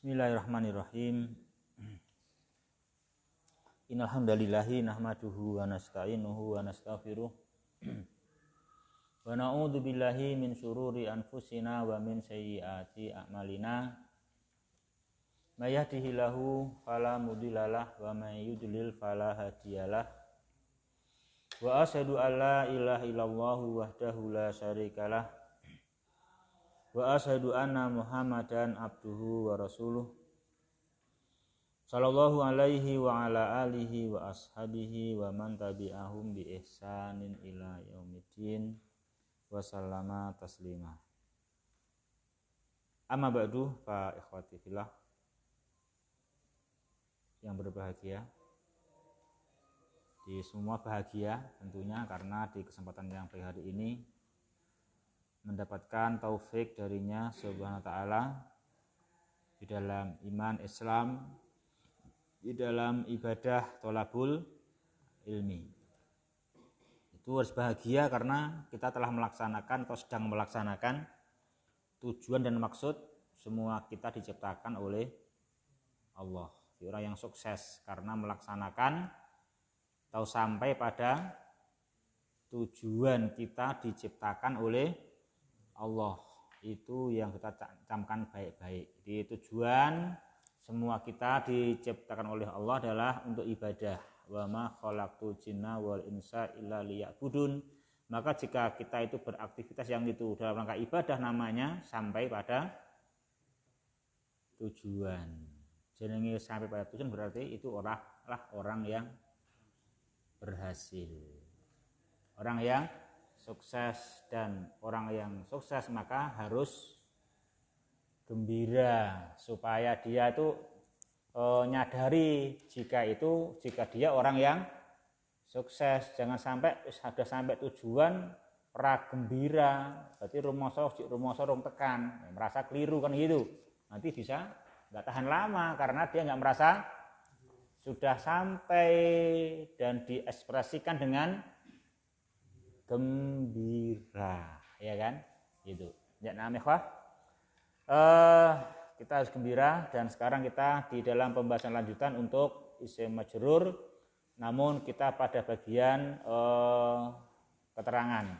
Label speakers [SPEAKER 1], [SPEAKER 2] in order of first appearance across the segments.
[SPEAKER 1] Bismillahirrahmanirrahim. Innal hamdalillahi nahmaduhu wa nasta'inuhu wa nastaghfiruh. Wa na'udzu billahi min syururi anfusina wa min sayyiati a'malina. May yahdihillahu fala mudhillalah wa may yudlil fala hadiyalah. Wa asyhadu an la ilaha illallah wahdahu la syarikalah. Wa asyhadu anna Muhammadan abduhu wa rasuluh. Sallallahu alaihi wa ala alihi wa ashabihi wa man tabi'ahum bi ihsanin ila yaumiddin wa sallama taslima. Amma ba'du fa ikhwati fillah yang berbahagia, di semua bahagia tentunya karena di kesempatan yang baik hari ini mendapatkan taufik darinya subhanahu wa ta'ala di dalam iman Islam, di dalam ibadah tholabul ilmi. Itu harus bahagia karena kita telah melaksanakan atau sedang melaksanakan tujuan dan maksud semua kita diciptakan oleh Allah. Orang yang sukses karena melaksanakan atau sampai pada tujuan kita diciptakan oleh Allah. Itu yang kita camkan baik-baik. Di tujuan semua kita diciptakan oleh Allah adalah untuk ibadah. Wa ma khalaqtul jinna wal insa illa liya'budun. Maka jika kita itu beraktivitas yang itu dalam rangka ibadah, namanya sampai pada tujuan. Jenenge sampai pada tujuan berarti itu orang yang berhasil. Orang yang sukses, dan orang yang sukses maka harus gembira supaya dia itu nyadari jika dia orang yang sukses. Jangan sampai sudah sampai tujuan pra gembira, berarti rumoso rong tekan, merasa keliru kan gitu. Nanti bisa nggak tahan lama karena dia nggak merasa sudah sampai dan diekspresikan dengan gembira, ya kan? Gitu. Ya namanya kita harus gembira, dan sekarang kita di dalam pembahasan lanjutan untuk isim majrur, namun kita pada bagian keterangan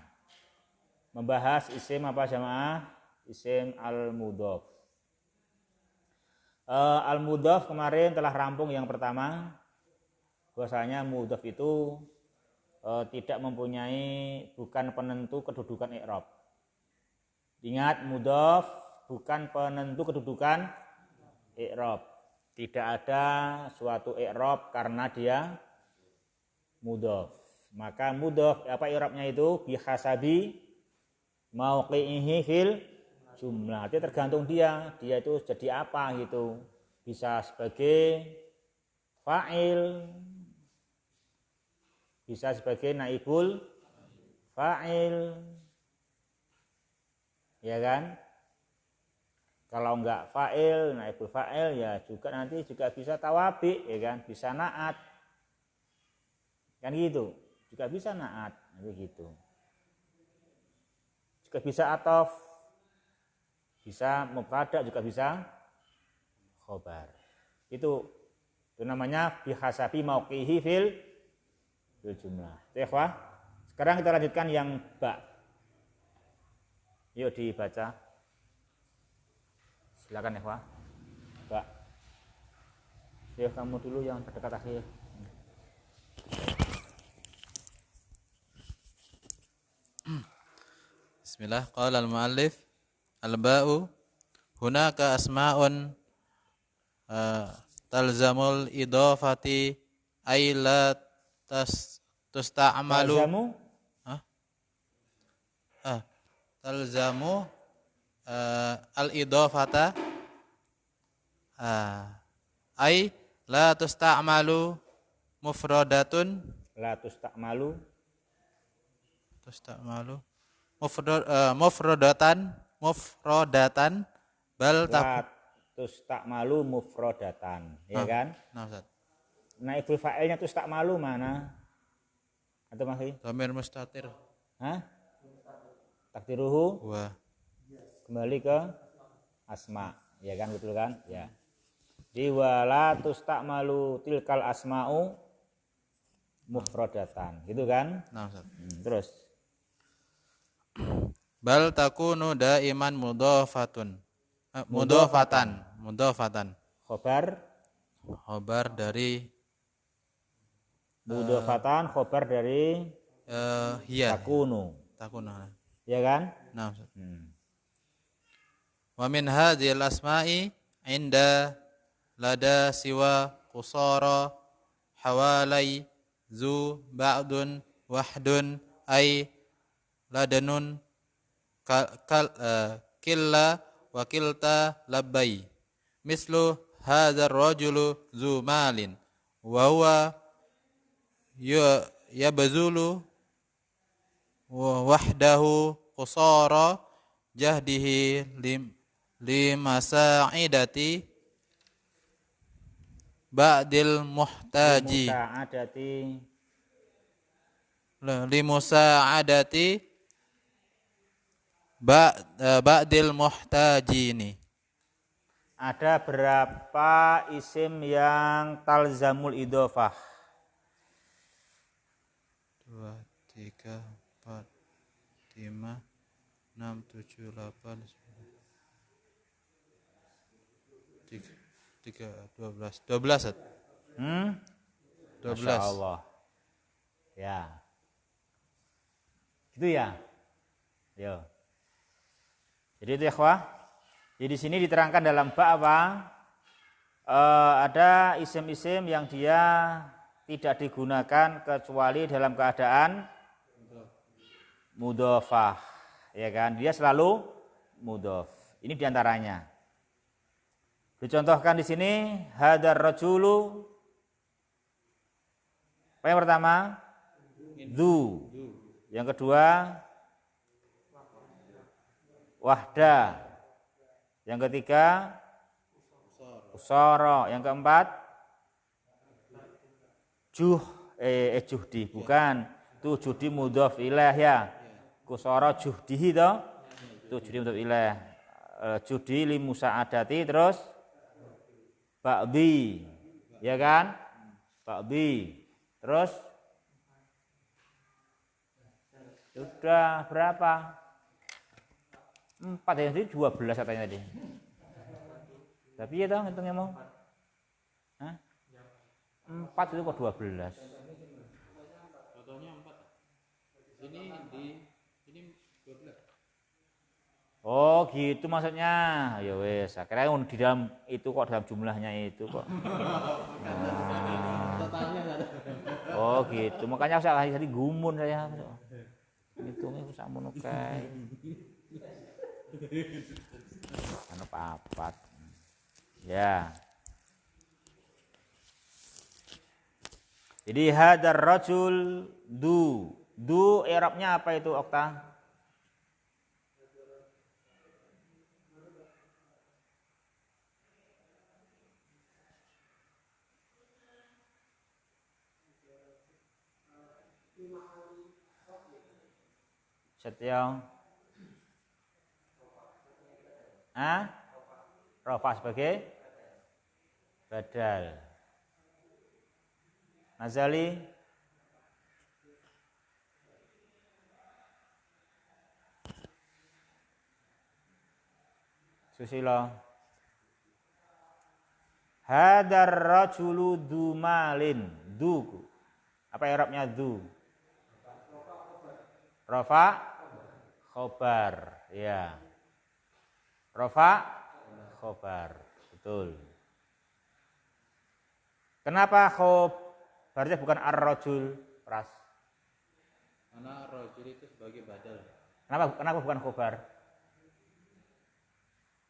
[SPEAKER 1] membahas isim apa jamaah? Isim al-mudhaf. Al-mudhaf kemarin telah rampung yang pertama, bahwasanya mudhaf itu tidak mempunyai, bukan penentu kedudukan i'rab. Ingat, mudhaf bukan penentu kedudukan i'rab. Tidak ada suatu i'rab karena dia mudhaf. Maka mudhaf apa i'rabnya itu? Bihasabi mauqi'ihi fil jumlah. Itu tergantung dia itu jadi apa gitu. Bisa sebagai fa'il, bisa sebagai naibul fa'il, ya kan? Kalau enggak fa'il, naibul fa'il, ya juga nanti juga bisa tawabi, ya kan? Bisa na'at, kan gitu. Juga bisa na'at, gitu. Juga bisa atof, bisa mubtada, juga bisa khobar. Itu namanya bihasabi mauqihi fil jumlah. Ikhwah, sekarang kita lanjutkan yang ba. Yuk dibaca. Silakan ikhwah. Ba. Yuk kamu dulu yang terdekat akhir.
[SPEAKER 2] Bismillah. Qala al-muallif al-ba'u hunaka asma'un talzamul idhafati ay la tusta'malu talzamu al-idhafata ay la tusta'malu mufradatun mufradatan bal
[SPEAKER 1] tusta'malu mufradatan, ya kan? Naibul fa'ilnya tusta'malu mana? Atau masih?
[SPEAKER 2] Dhamir mustatir.
[SPEAKER 1] Takdiruhu wa. Kembali ke asma, ya kan, betul kan? Ya. wala tusta'malu tilkal asma'u mufradatan. Gitu kan?
[SPEAKER 2] Nah, Ustaz.
[SPEAKER 1] Terus
[SPEAKER 2] Bal takunu daiman mudhafatan.
[SPEAKER 1] khobar
[SPEAKER 2] Khobar dari
[SPEAKER 1] khobar dari
[SPEAKER 2] hiya.
[SPEAKER 1] takunu.
[SPEAKER 2] Takunu.
[SPEAKER 1] Ya kan?
[SPEAKER 2] Nah, Ustaz.
[SPEAKER 1] Hmm.
[SPEAKER 2] Wa min hadhil asma'i inda lada siwa qusara hawalai zu ba'dun wahdun ay ladanun killa wa kilta labbai mislu hadzal rajulu zu malin wa huwa yabzulu wahdahu qusara jahdihi limasa'idati ba'dil muhtaji limusa'adati ba'dil muhtajini.
[SPEAKER 1] Ada berapa isim yang talzamul idhofah?
[SPEAKER 2] 2, 3, 4, 5, 6, 7, 8, 12. 12. 12.
[SPEAKER 1] Masya Allah. Ya. Gitu ya. Yo. Jadi itu ya ikhwah. Jadi di sini diterangkan dalam bab apa? Ada isim-isim yang dia tidak digunakan kecuali dalam keadaan mudhofah. Ya kan? Dia selalu mudhof. Ini diantaranya. Dicontohkan di sini hadar rajulu. Apa yang pertama? Dzu. Yang kedua wahda. Yang ketiga usara. Yang keempat juhdi. Bukan. Itu juhdi mudhof ilaih ya. Kusara juhdihi toh. Itu juhdi mudhof ilaih. Juhdi li musa'adati terus ba'di. Ya kan? Ba'di. Terus sudah berapa? 4 ya, tadi 12 katanya tadi. Tapi ya toh hitungnya mau. Hah? 4 itu kok 12.
[SPEAKER 2] Contohnya 4. Ini 12.
[SPEAKER 1] Oh gitu maksudnya. Ya wes, akhirnya di dalam itu kok dalam jumlahnya itu kok. Oh gitu, makanya saya tadi gumun saya. Hitungnya usah mono kae. Anu papat. Ya. Jadi hadar rajul du. Du i'rabnya apa itu, Okta? Setio. Rafa sebagai badal. Nazali Susilo. Hadar rajulu du malin. Du. Apa i'rabnya du? Rafa khobar. Ya. Rafa khobar. Betul. Kenapa khobarnya bukan ar-rajul? Pras.
[SPEAKER 2] Karena rajul itu sebagai badal.
[SPEAKER 1] Kenapa bukan khobar?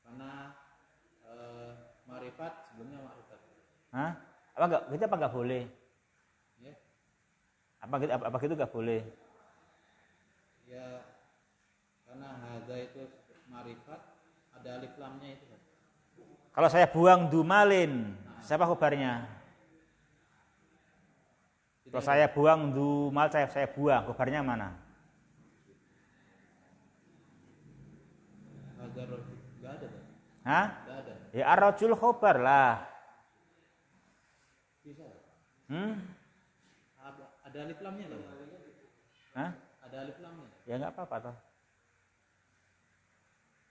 [SPEAKER 2] Karena ma'rifat sebelumnya ma'rifat.
[SPEAKER 1] Hah? Apa enggak boleh?
[SPEAKER 2] Ya.
[SPEAKER 1] Apa gitu enggak boleh?
[SPEAKER 2] Ya, karena hadza itu ma'rifat, ada alif lamnya itu.
[SPEAKER 1] Kalau saya buang dumalin, siapa khobarnya? Kalau saya buang dumal, saya buang, khobarnya mana?
[SPEAKER 2] Hadza rajul enggak ada.
[SPEAKER 1] Hah?
[SPEAKER 2] Enggak ada.
[SPEAKER 1] Ya ar-rajul khobar lah.
[SPEAKER 2] Bisa.
[SPEAKER 1] Hmm?
[SPEAKER 2] Ada alif lamnya loh.
[SPEAKER 1] Hah?
[SPEAKER 2] Ada alif lamnya.
[SPEAKER 1] Ya nggak apa-apa toh.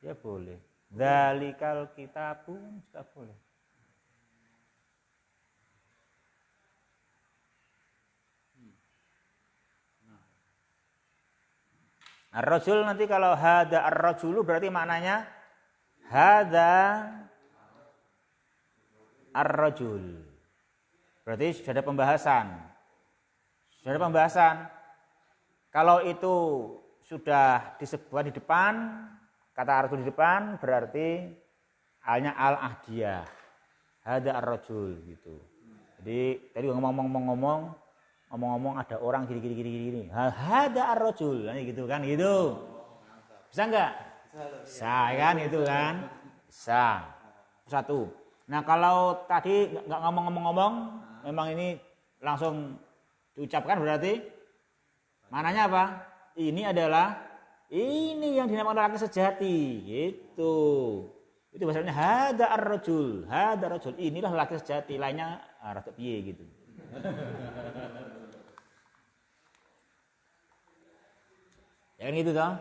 [SPEAKER 1] Ya boleh. Dzalikal kitabun juga boleh. Ar-rajul nanti kalau hada ar-rajulu berarti maknanya hada ar-rajul. Berarti sudah ada pembahasan. Sudah ada pembahasan. Kalau itu sudah disebut di depan, kata ar-rajul di depan berarti halnya al-ahdiyah. Hada ar-rajul gitu. Jadi tadi ngomong-ngomong ada orang gini. Hada ar-rajul, gitu kan gitu. Bisa enggak? Bisa kan itu kan? Bisa. Satu. Nah, kalau tadi enggak ngomong-ngomong, memang ini langsung diucapkan berarti mananya apa? Ini yang dinamakan laki sejati, gitu. Itu bahasanya hada ar-rajul, inilah laki sejati, lainnya rada piye gitu. Ya kan gitu toh?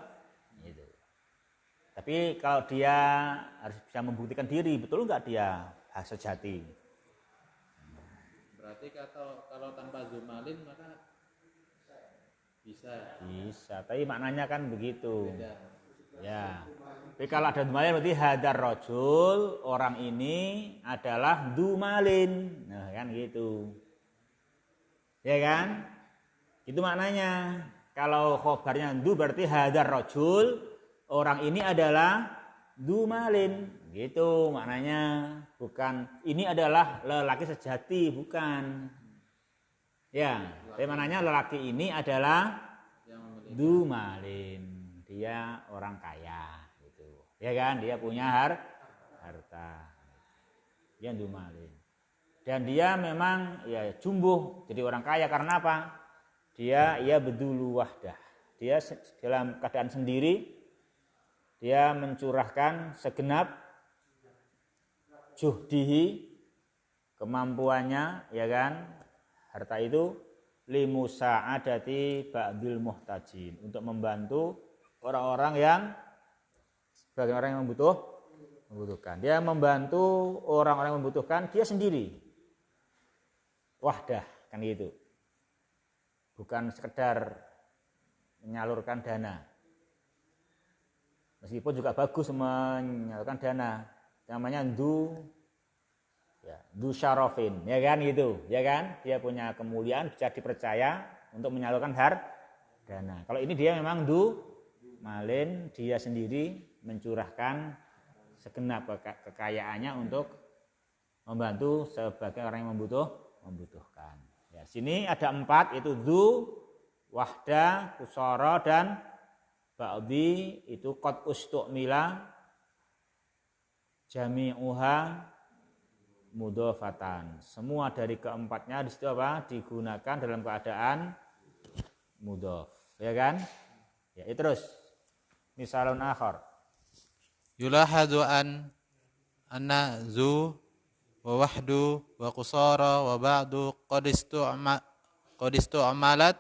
[SPEAKER 1] Gitu. Tapi kalau dia harus bisa membuktikan diri, betul enggak dia hak sejati?
[SPEAKER 2] Berarti kalau tanpa zumalin maka bisa.
[SPEAKER 1] Bisa, tapi maknanya kan begitu.
[SPEAKER 2] Beda.
[SPEAKER 1] Ya. Tapi kalau ada dumalin berarti hadar rojul, orang ini adalah dumalin. Nah, kan gitu. Ya kan? Itu maknanya. Kalau khobarnya du berarti hadar rojul, orang ini adalah dumalin. Gitu maknanya. Bukan ini adalah lelaki sejati, bukan. Ya, tapi maknanya lelaki ini adalah dumalin. Dia orang kaya gitu. Ya kan? Dia punya harta. Dia dumalin. Dan dia memang ya jumbuh jadi orang kaya karena apa? Dia bedulu wahdah. Dia dalam keadaan sendiri dia mencurahkan segenap juhdihi, kemampuannya, ya kan? Harta itu limusa'adati ba'dil muhtajin, untuk membantu orang-orang yang sebagai orang yang membutuhkan. Dia membantu orang-orang yang membutuhkan dia sendiri. Wahdah, kan gitu. Bukan sekedar menyalurkan dana. Meskipun juga bagus menyalurkan dana. Namanya du syarafin, ya kan gitu, ya kan? Dia punya kemuliaan, bisa dipercaya untuk menyalurkan dana. Kalau ini dia memang du malin, dia sendiri mencurahkan segenap kekayaannya untuk membantu sebagai orang yang membutuhkan. Ya, sini ada 4, itu du, wahda, kusara, dan ba'di. Itu qad ustu'mila jami'uha mudhafatan. Semua dari keempatnya di situ apa? Digunakan dalam keadaan mudhaf, ya kan? Ya, terus misalun akhar.
[SPEAKER 2] Yulahadu anna zu wa wahdu wa qusara wa ba'du qad istu'malat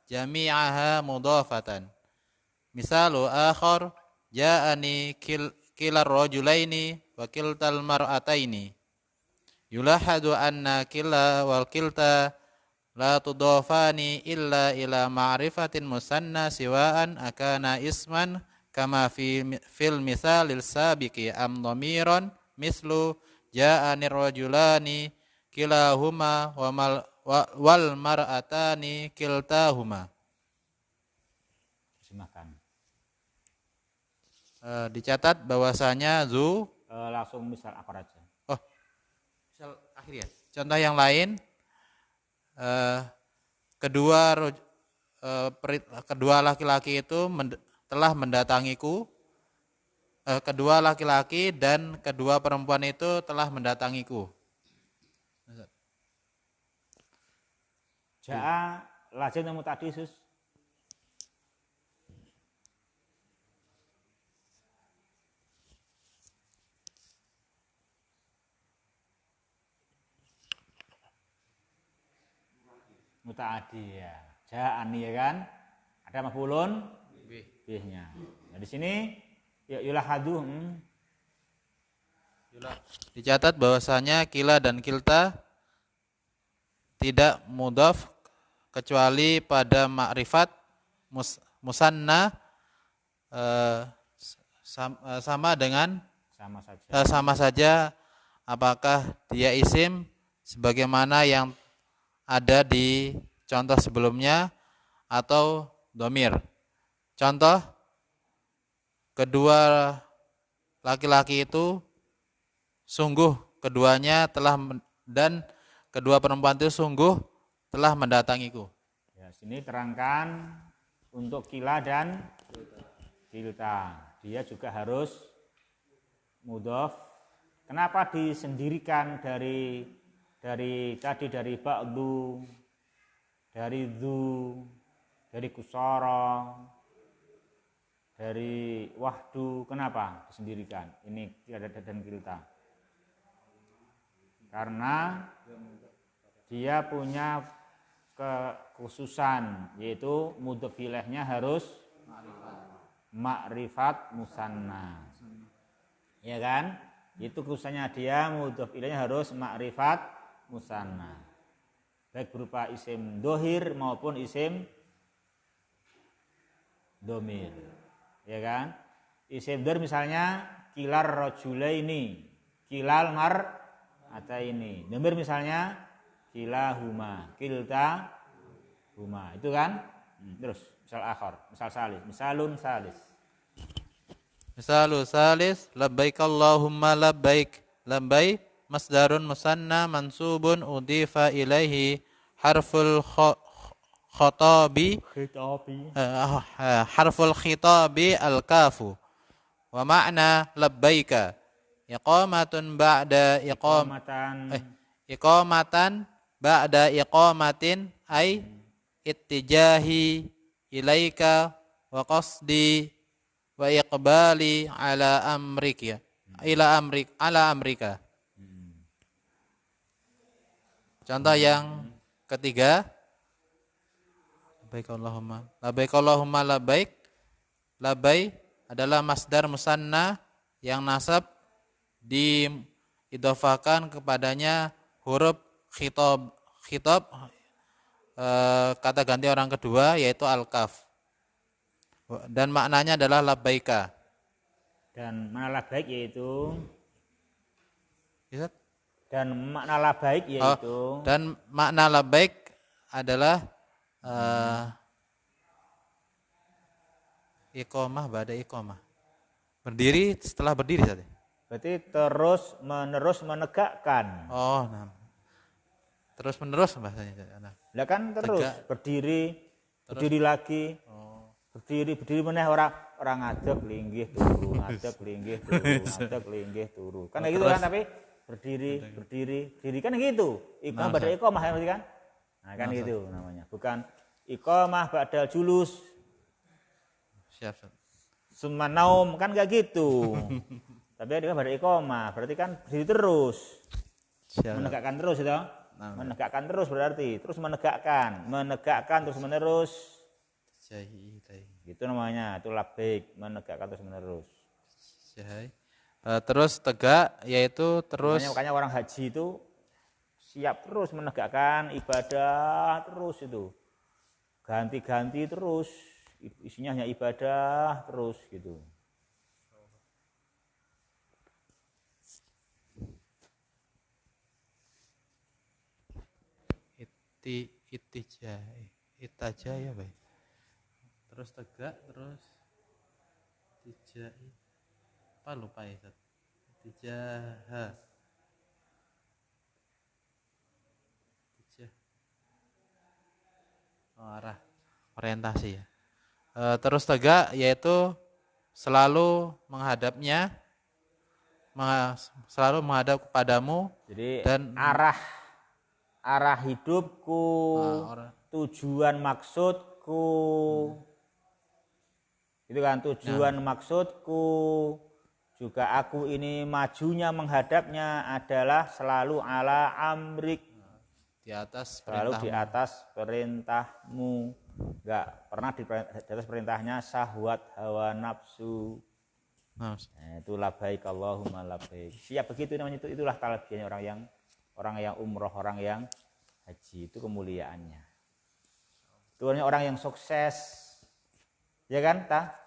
[SPEAKER 2] jami'aha mudhafatan. Misalu akhar ja'ani kilar rajulaini wa kiltal mar'ataini. Yulahadu anna kila wal kilta la tudafani illa ila ma'rifatin musanna siwaan akana isman kama fil misalil sabiqi am dhamiran mislu ja'anir rajulani kilahuma wal mar'atani kiltahuma.
[SPEAKER 1] Silakan.
[SPEAKER 2] Dicatat bahwasanya zu
[SPEAKER 1] Langsung misal akhir aja.
[SPEAKER 2] Oh, misal akhir ya. Contoh yang lain, kedua laki-laki itu telah mendatangiku. Kedua laki-laki dan kedua perempuan itu telah mendatangiku.
[SPEAKER 1] Ja'a lazim dan muta'addi sus. mutaaddi ya. Ja'ani ya kan? Ada maf'ulun bih-nya. Nah, di sini yulahadu
[SPEAKER 2] dicatat bahwasanya kila dan kilta tidak mudhaf kecuali pada ma'rifat musanna sama dengan sama saja apakah dia isim sebagaimana yang ada di contoh sebelumnya atau domir. Contoh, kedua laki-laki itu sungguh keduanya dan kedua perempuan itu sungguh telah mendatangiku.
[SPEAKER 1] Ya, sini terangkan untuk kila dan kilta. Dia juga harus mudhaf. Kenapa disendirikan dari ba'du, dari dzu, dari kusara, dari wahdu? Kenapa disendirikan? Ini kila dan kilta. Karena dia punya kekhususan, yaitu mudhaf ilaihnya harus ma'rifat musanna. Ya kan? Itu khususnya dia mudhaf ilaihnya harus ma'rifat musanna. Baik berupa isim dohir maupun isim domir. Ya kan? Isim dohir misalnya kilar rajulaini, kilal mar'ataini. Domir misalnya kilahuma, kilta huma. Itu kan? Terus misal akhar, misalun salis.
[SPEAKER 2] Misalu salis labbaik Allahumma labbaik. Labbaik masdarun musanna mansubun udifa ilaihi harful khitabi al-kafu. Wa ma'na labbaika iqamatun ba'da iqamatan ba'da iqamatin ay ittijahi ilaika wa qasdi wa iqbali ala amrika ala amrika. Contoh yang ketiga, labbaik Allahumma labbaik. Labbaik adalah masdar musanna yang nasab diidhofakan kepadanya huruf khitab kata ganti orang kedua yaitu al-kaf. Dan maknanya adalah labbaika.
[SPEAKER 1] Dan makna labbaik yaitu
[SPEAKER 2] dan makna labbaik adalah iqamah ba'da iqamah. Berdiri setelah berdiri saja.
[SPEAKER 1] Berarti terus menerus menegakkan.
[SPEAKER 2] Oh, nah. Terus menerus bahasanya.
[SPEAKER 1] Lah kan terus tegak. Berdiri lagi. Berdiri meneh orang ngadeg linggih turu, ngadeg linggih turu. Kan kayak gitu kan, tapi berdiri kan gitu. Iqamah ba'da iqamah kan? Nah, kan gitu namanya. Bukan iqamah ba'dal julus.
[SPEAKER 2] Siap.
[SPEAKER 1] Summa naum kan enggak gitu. Tapi dia ba'da iqamah, berarti kan berdiri terus. Siap. Menegakkan terus itu. Menegakkan terus berarti terus menegakkan terus menerus. Itu namanya, itu labbaik, menegakkan terus menerus.
[SPEAKER 2] Terus tegak yaitu terus.
[SPEAKER 1] Makanya orang haji itu siap terus menegakkan ibadah terus itu. Ganti-ganti terus, isinya hanya ibadah terus gitu.
[SPEAKER 2] Itaja ya baik. Terus tegak, terus tijai. Apa lupa ya? Tijaha. Arah orientasi ya. Terus tegak yaitu selalu menghadapnya, selalu menghadap kepadamu.
[SPEAKER 1] Jadi
[SPEAKER 2] dan
[SPEAKER 1] arah hidupku, tujuan maksudku. Itu kan tujuan maksudku. Juga aku ini majunya menghadapnya adalah selalu ala amrik.
[SPEAKER 2] Di atas
[SPEAKER 1] selalu di
[SPEAKER 2] perintahmu.
[SPEAKER 1] atas perintahmu, enggak pernah di atas perintahnya syahwat hawa nafsu.
[SPEAKER 2] Nah,
[SPEAKER 1] Itu labbaik Allahumma labbaik. Siap begitu namanya, itulah talbiyahnya orang yang umroh, orang yang haji, itu kemuliaannya. Itu orang yang sukses. Ya kan, ta?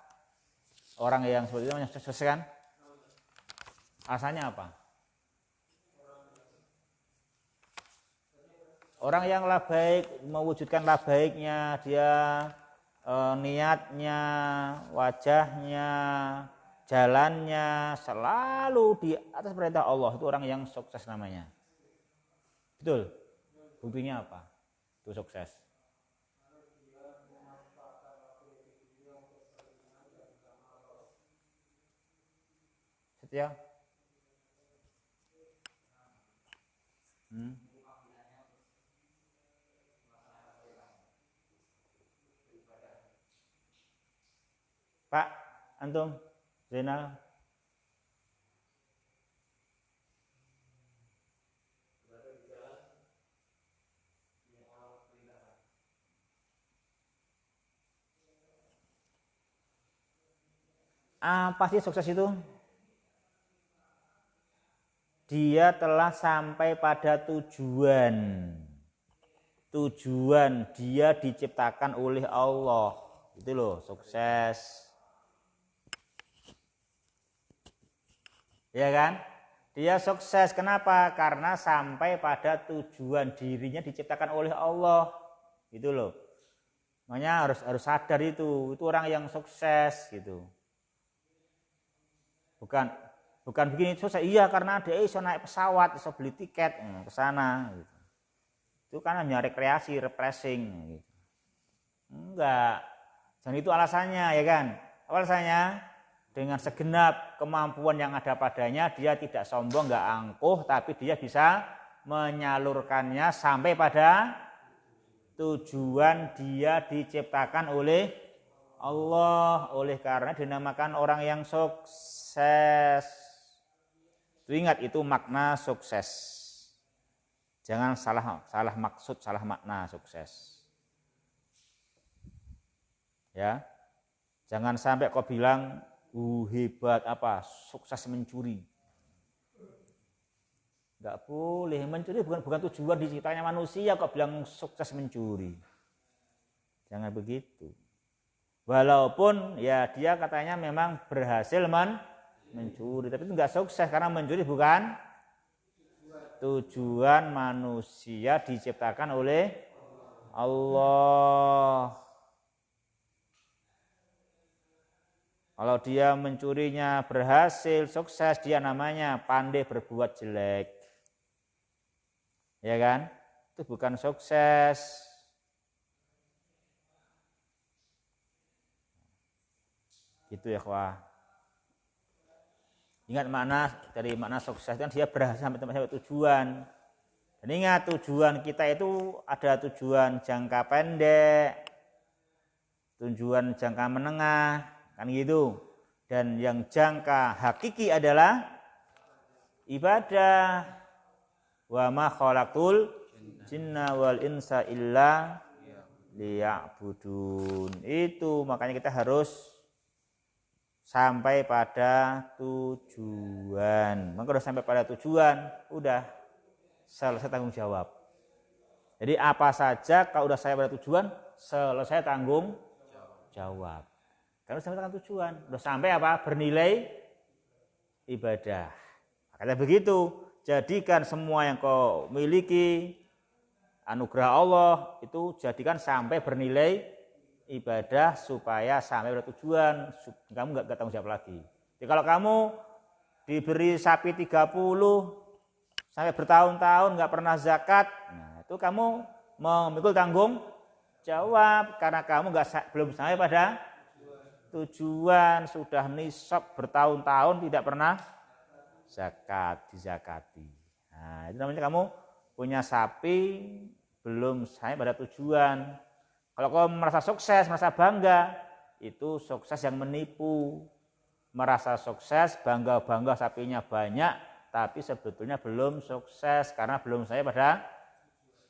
[SPEAKER 1] Orang yang seperti itu namanya sukses kan? Asalnya apa? Orang yang labbaik, mewujudkan labbaiknya, dia niatnya, wajahnya, jalannya selalu di atas perintah Allah, itu orang yang sukses namanya. Betul? Buktinya apa? Itu sukses. Setia? Pak, antum, Zainal. Apa sih sukses itu? Dia telah sampai pada tujuan. Tujuan dia diciptakan oleh Allah. Itu loh sukses. Ya kan? Dia sukses. Kenapa? Karena sampai pada tujuan, dirinya diciptakan oleh Allah. Gitu loh. Makanya harus sadar itu orang yang sukses gitu. Bukan begini susah, iya karena dia iso naik pesawat, iso beli tiket ke sana gitu. Itu kan hanya rekreasi, refreshing gitu. Enggak. Dan itu alasannya, ya kan? Alasannya dengan segenap kemampuan yang ada padanya, dia tidak sombong, enggak angkuh, tapi dia bisa menyalurkannya sampai pada tujuan dia diciptakan oleh Allah. Oleh karena dinamakan orang yang sukses. Itu ingat, itu makna sukses. Jangan salah maksud, salah makna sukses. Ya. Jangan sampai kau bilang hebat apa, sukses mencuri. Enggak boleh, mencuri bukan tujuan diciptanya manusia kok bilang sukses mencuri. Jangan begitu. Walaupun ya dia katanya memang berhasil mencuri, tapi itu enggak sukses karena mencuri bukan tujuan manusia diciptakan oleh Allah. Kalau dia mencurinya berhasil, sukses, dia namanya pandai berbuat jelek. Ya kan? Itu bukan sukses. Gitu ya, kawan. Ingat dari makna sukses kan dia berhasil sampai tujuan. Dan ingat tujuan kita itu ada tujuan jangka pendek, tujuan jangka menengah, kan gitu. Dan yang jangka hakiki adalah ibadah. Wa ma khalaqul jinna wal insa illa liya'budun. Itu makanya kita harus sampai pada tujuan. Maka udah sampai pada tujuan, udah selesai tanggung jawab. Jadi apa saja kalau udah saya pada tujuan, selesai tanggung jawab. Kalau sampai pada tujuan, udah sampai apa? Bernilai ibadah. Makanya begitu, jadikan semua yang kau miliki anugerah Allah itu jadikan sampai bernilai ibadah supaya sampai pada tujuan, kamu enggak tanggung jawab lagi. Jadi kalau kamu diberi sapi 30 sampai bertahun-tahun enggak pernah zakat, nah itu kamu memikul tanggung jawab karena kamu belum sampai pada tujuan, sudah nisab bertahun-tahun tidak pernah dizakati. Nah, itu namanya kamu punya sapi belum sampai pada tujuan. Kalau kau merasa sukses, merasa bangga, itu sukses yang menipu. Merasa sukses, bangga-bangga sapinya banyak, tapi sebetulnya belum sukses karena belum sampai pada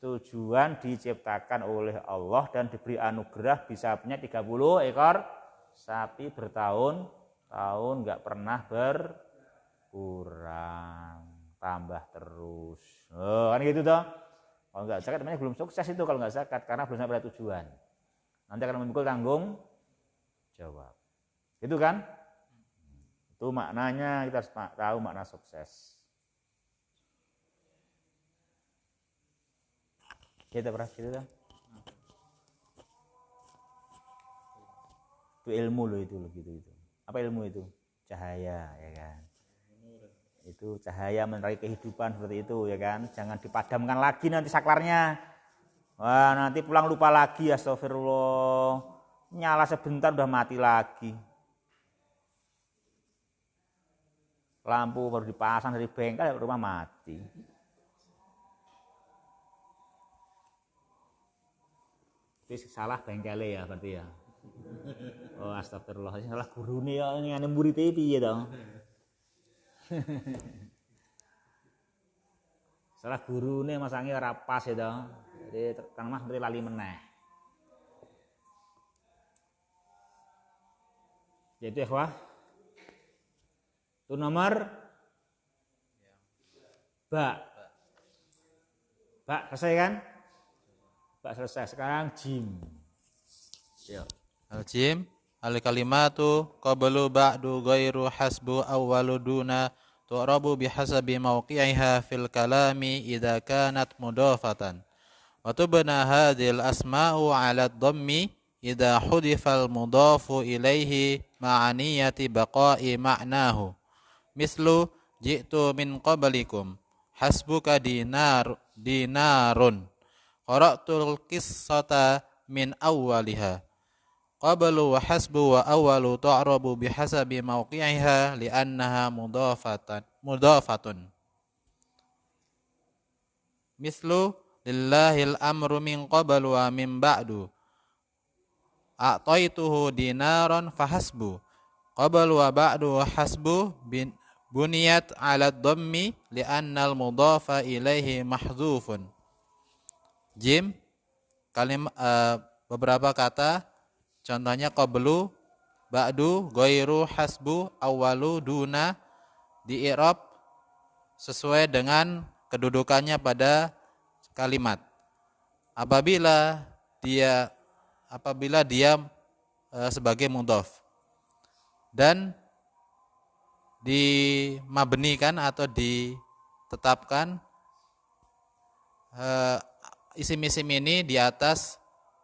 [SPEAKER 1] tujuan diciptakan oleh Allah dan diberi anugerah bisa punya 30 ekor sapi bertahun-tahun nggak pernah berkurang, tambah terus. Oh, kan gitu toh. Kalau nggak zakat namanya belum sukses itu kalau nggak zakat karena belum sampai pada tujuan. Nanti akan memikul tanggung jawab. Itu kan? Itu maknanya kita harus tahu makna sukses. Kita pernah gitu kan? Itu ilmu loh itu gitu. Apa ilmu itu? Cahaya, ya kan? Itu cahaya menerangi kehidupan seperti itu, ya kan? Jangan dipadamkan lagi nanti saklarnya. Wah, nanti pulang lupa lagi, astagfirullah. Nyala sebentar udah mati lagi. Lampu baru dipasang dari bengkel rumah mati. Itu salah bengkelnya ya berarti ya. Oh astagfirullah, salah gurune ya ngene murid piye to? Salah gurune masange ora pas ya to. Jadi Kang Mas nanti lali meneh. Jadi ikhwah. Itu nomor ba. Ba selesai kan? Ba selesai. Sekarang jim. Yuk.
[SPEAKER 2] Al-jim al-kalimatu qablu ba'du ghairu hasbu awwalu duna tu'rabu bihasabi mawqi'iha fil kalami idza kanat mudafatan wa tubna hadhil asma'u 'ala ad-dhammi idza hudifa al-mudafu ilaihi ma'aniyati baqa'i ma'nahu mislu ji'tu min qablikum hasbuka dinarun qara'tul qissata min awwaliha qablu wa hasbu wa awwalu tu'rabu bihasabi mawqi'iha li'annaha mudafatun mislu lillahil amru min qablu wa min ba'du a'taituhu dinaran fahasbu qablu wa ba'du wa hasbu buniyat 'ala dhammi li'annal mudafa ilaihi mahdzufun. Jim beberapa kata contohnya qablu, ba'du, ghairu, hasbu, awwalu, duna di i'rab sesuai dengan kedudukannya pada kalimat. Apabila dia sebagai mudhaf dan dimabnikan atau ditetapkan isim-isim ini di atas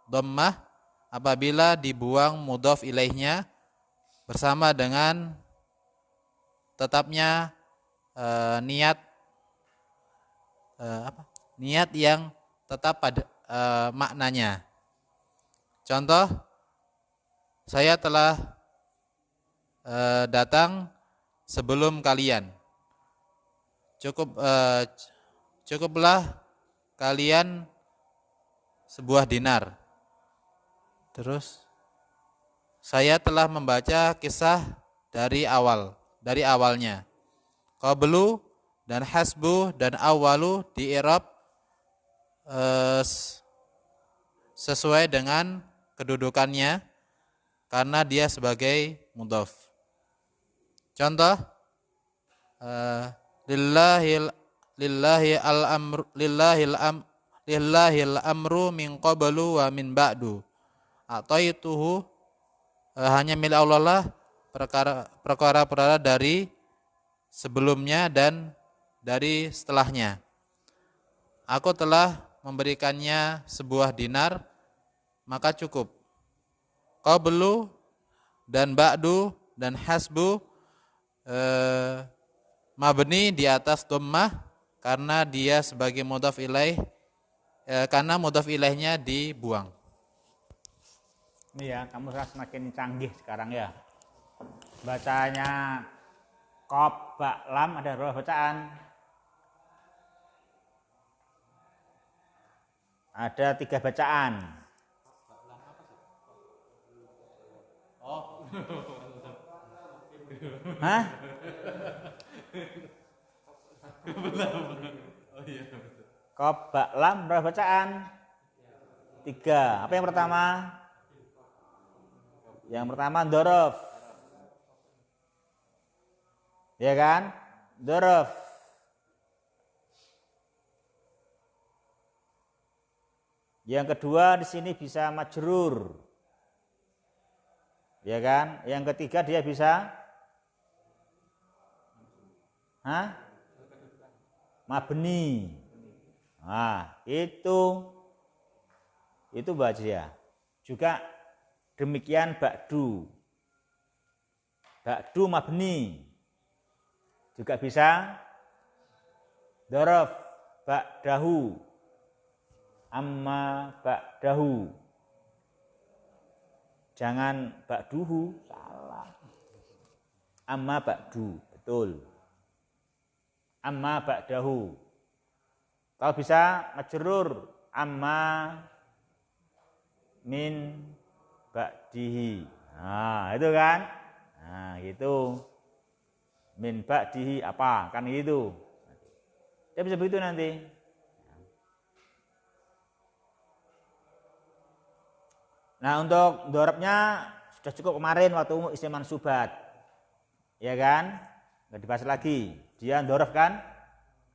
[SPEAKER 2] dhammah apabila dibuang mudhaf ilaihnya bersama dengan tetapnya niat yang tetap pada maknanya. Contoh, saya telah datang sebelum kalian. Cukuplah kalian sebuah dinar. Terus saya telah membaca kisah dari awalnya. Qablu dan hasbu dan awalu di i'rab sesuai dengan kedudukannya karena dia sebagai mudhaf. Contoh lillahil amru min qablu wa min ba'du. Ataituhu hanya milik Allah lah perkara-perkara dari sebelumnya dan dari setelahnya. Aku telah memberikannya sebuah dinar, maka cukup. Qablu dan ba'du dan hasbu mabni di atas dhammah karena dia sebagai mudhaf ilaih karena mudhaf ilaihnya dibuang.
[SPEAKER 1] Ini ya, kamu semakin canggih sekarang ya. Bacanya qaf, ba, lam ada berapa bacaan? Ada 3 bacaan. Oh. Hah? Oh iya. Qaf ba lam berapa bacaan? 3. Apa yang pertama? Yang pertama dzaraf. Ya kan? Dzaraf. Yang kedua di sini bisa majrur. Ya kan? Yang ketiga dia bisa mabni. Nah, itu baca. Juga demikian ba'du. Ba'du mabni. Juga bisa dzaraf ba'dahu. Amma ba'dahu. Jangan ba'duhu, salah. Amma ba'du, betul. Amma ba'dahu. Kalau bisa majrur amma min ba'dihi. Nah, itu kan? Nah, gitu. Min ba'dihi apa? Kan gitu. Dia bisa begitu nanti. Nah, untuk dorobnya sudah cukup kemarin waktu isim mansubat. Ya kan? Enggak dibahas lagi. Dia dorob kan?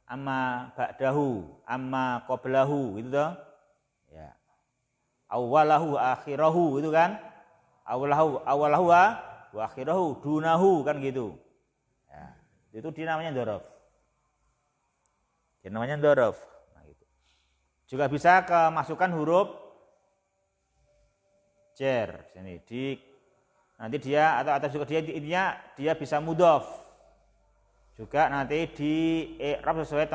[SPEAKER 1] Amma ba'dahu, amma qablahu, gitu toh. Ya. Awalahu akhirahu, itu kan? Awalahu wa akhirahu, dunahu, kan gitu. Ya. Itu dinamanya dorob. Dinamanya dorob. Nah, gitu. Juga bisa kemasukan huruf jar sini nanti dia atau juga dia intinya dia bisa mudhof juga nanti di i'rab sesuai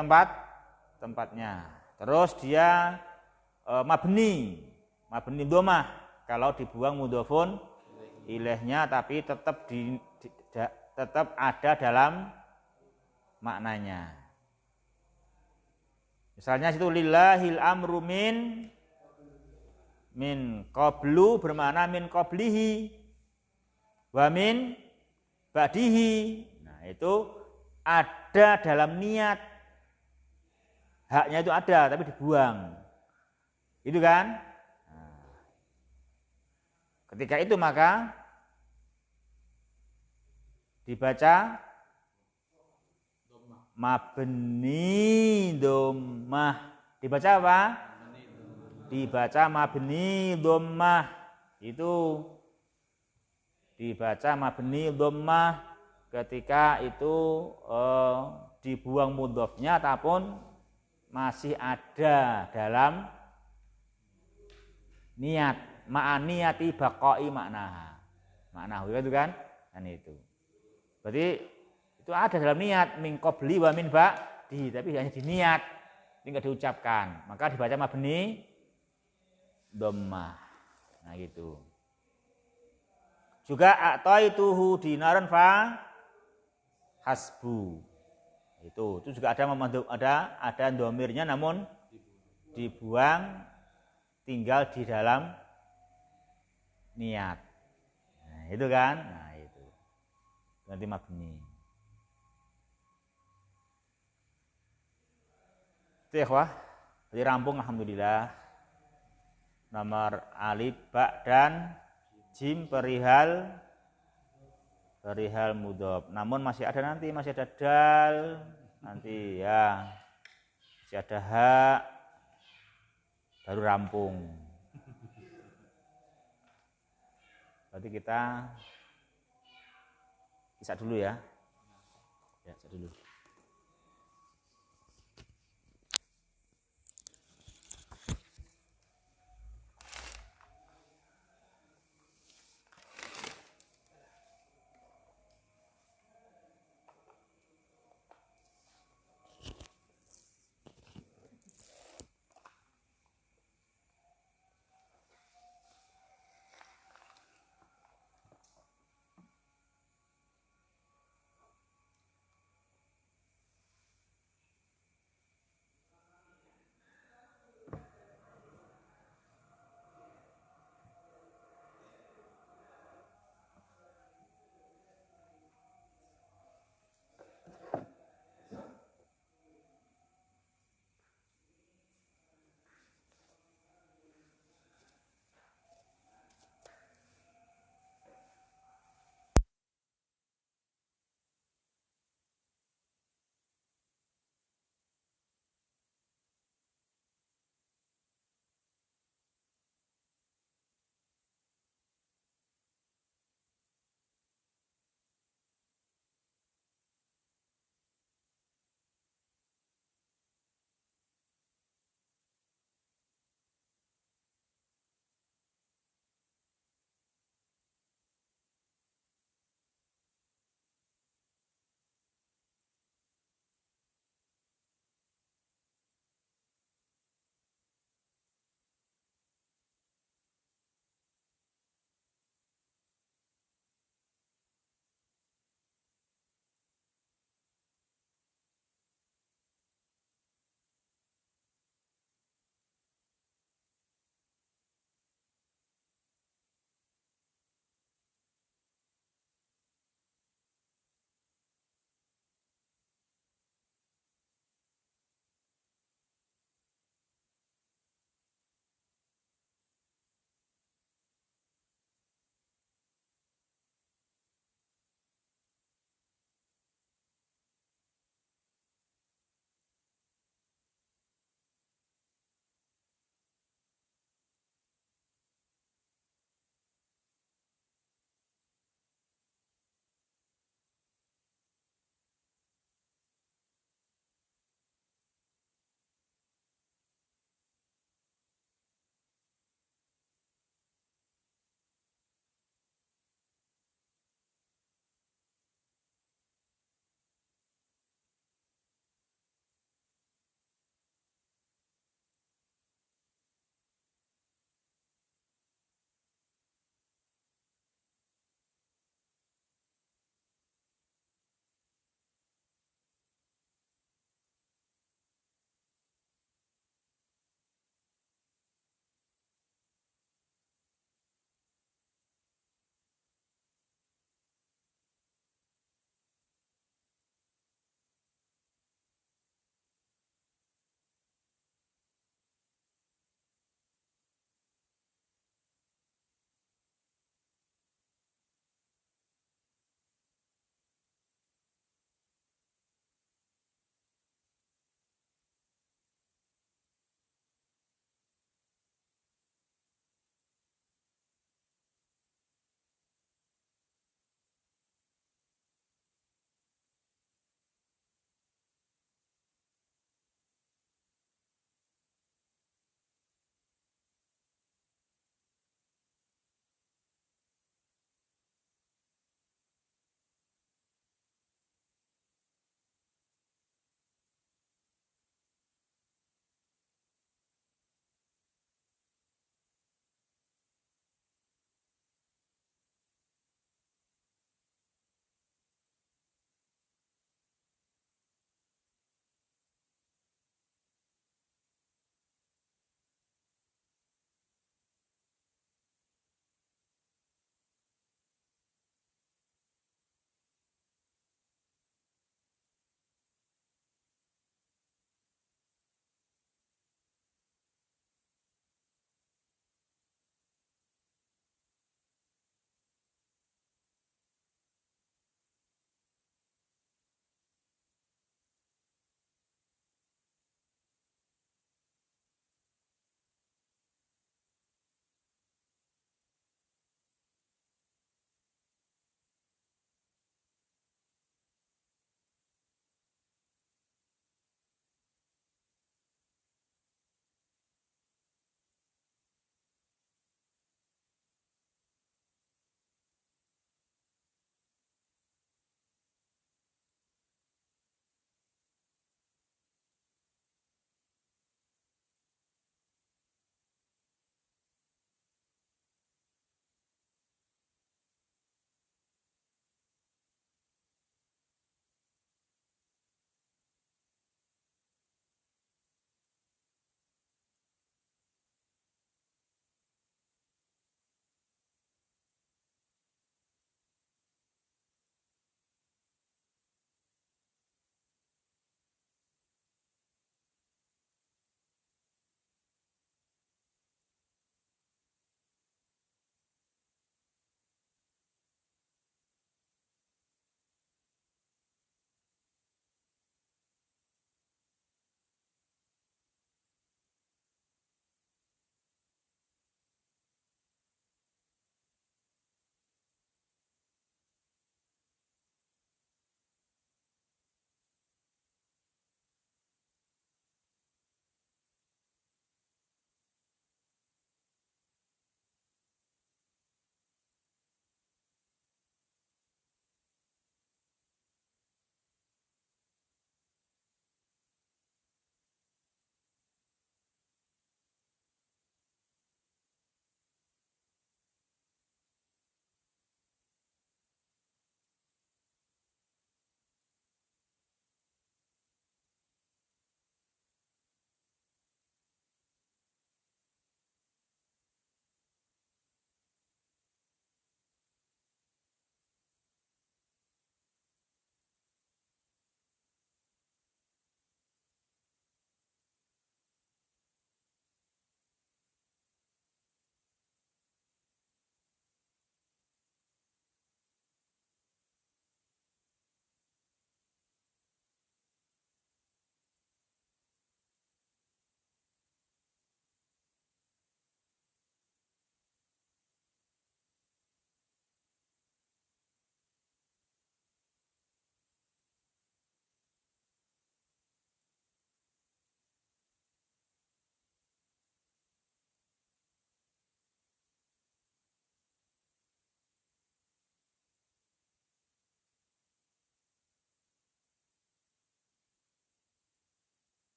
[SPEAKER 1] tempatnya. Terus dia mabni dhammah kalau dibuang mudhofun ilaihnya tapi tetap ada dalam maknanya. Misalnya situ lillahil amru min qablu bermakna min qablihi wa min ba'dihi. Nah, itu ada dalam niat. Haknya itu ada tapi dibuang. Itu kan? Nah, ketika itu maka dibaca mabni dhammah. Dibaca apa? Dibaca mabni dhammah. Itu dibaca mabni dhammah ketika itu dibuang mudhofnya ataupun masih ada dalam niat ma'aniyati baqai maknaha. Maknahu itu kan? Dan itu. Berarti itu ada dalam niat min qabli wa min ba'di, tapi hanya di niat, tidak diucapkan. Maka dibaca mabni dhammah. Nah, gitu. Juga a'taituhu dinaran fa hasbu. Itu juga ada dhamirnya namun dibuang tinggal di dalam niat. Nah, itu kan? Nah, itu. Ganti mabni. Itu ya, ikhwah. Jadi rampung alhamdulillah. Nomor alif, ba dan jim perihal mudhof. Namun masih ada nanti, masih ada dal nanti ya. Masih ada ha baru rampung. Berarti kita bisa dulu ya. Ya, bisa dulu.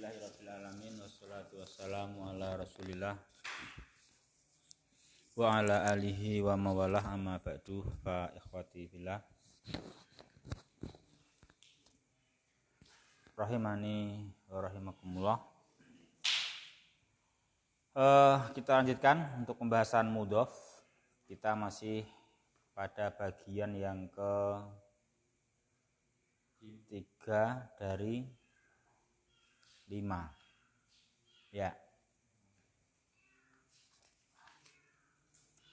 [SPEAKER 1] Alhamdulillahirrabbilalamin. Wassalatu wassalamu ala rasulillah wa ala alihi wa mawalah, amma ba'du. Fa ikhwati fillah, rahimani wa rahimakumullah. Kita lanjutkan untuk pembahasan mudhof. Kita masih pada bagian yang ke-3 dari 5. Ya.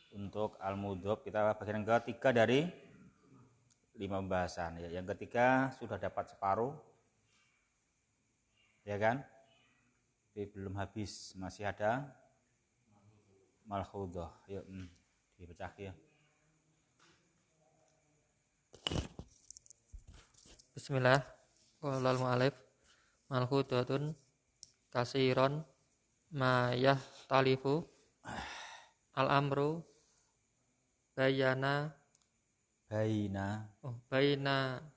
[SPEAKER 1] Untuk al-mudhof kita bagian yang ke-3 dari 5 pembahasan. Ya, yang ketiga sudah dapat separuh. Ya kan? Tapi belum habis, masih ada malhudhah. Yuk, dipecah ya.
[SPEAKER 3] Bismillah. Qala al-mu'allif malhudhatun kasiron ma yahtalifu al-amru baina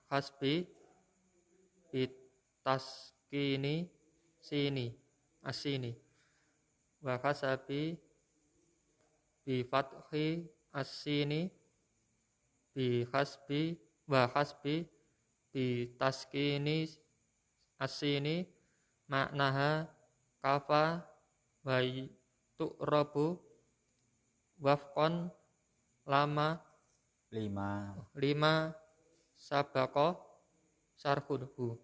[SPEAKER 3] hasbi bitaskini sini asini wa kasabi bi fathi asini bi hasbi wa hasbi bi taskini asini maknaha kafa wa tu'rabu wafqan lama 5 sabaqo sarhudhu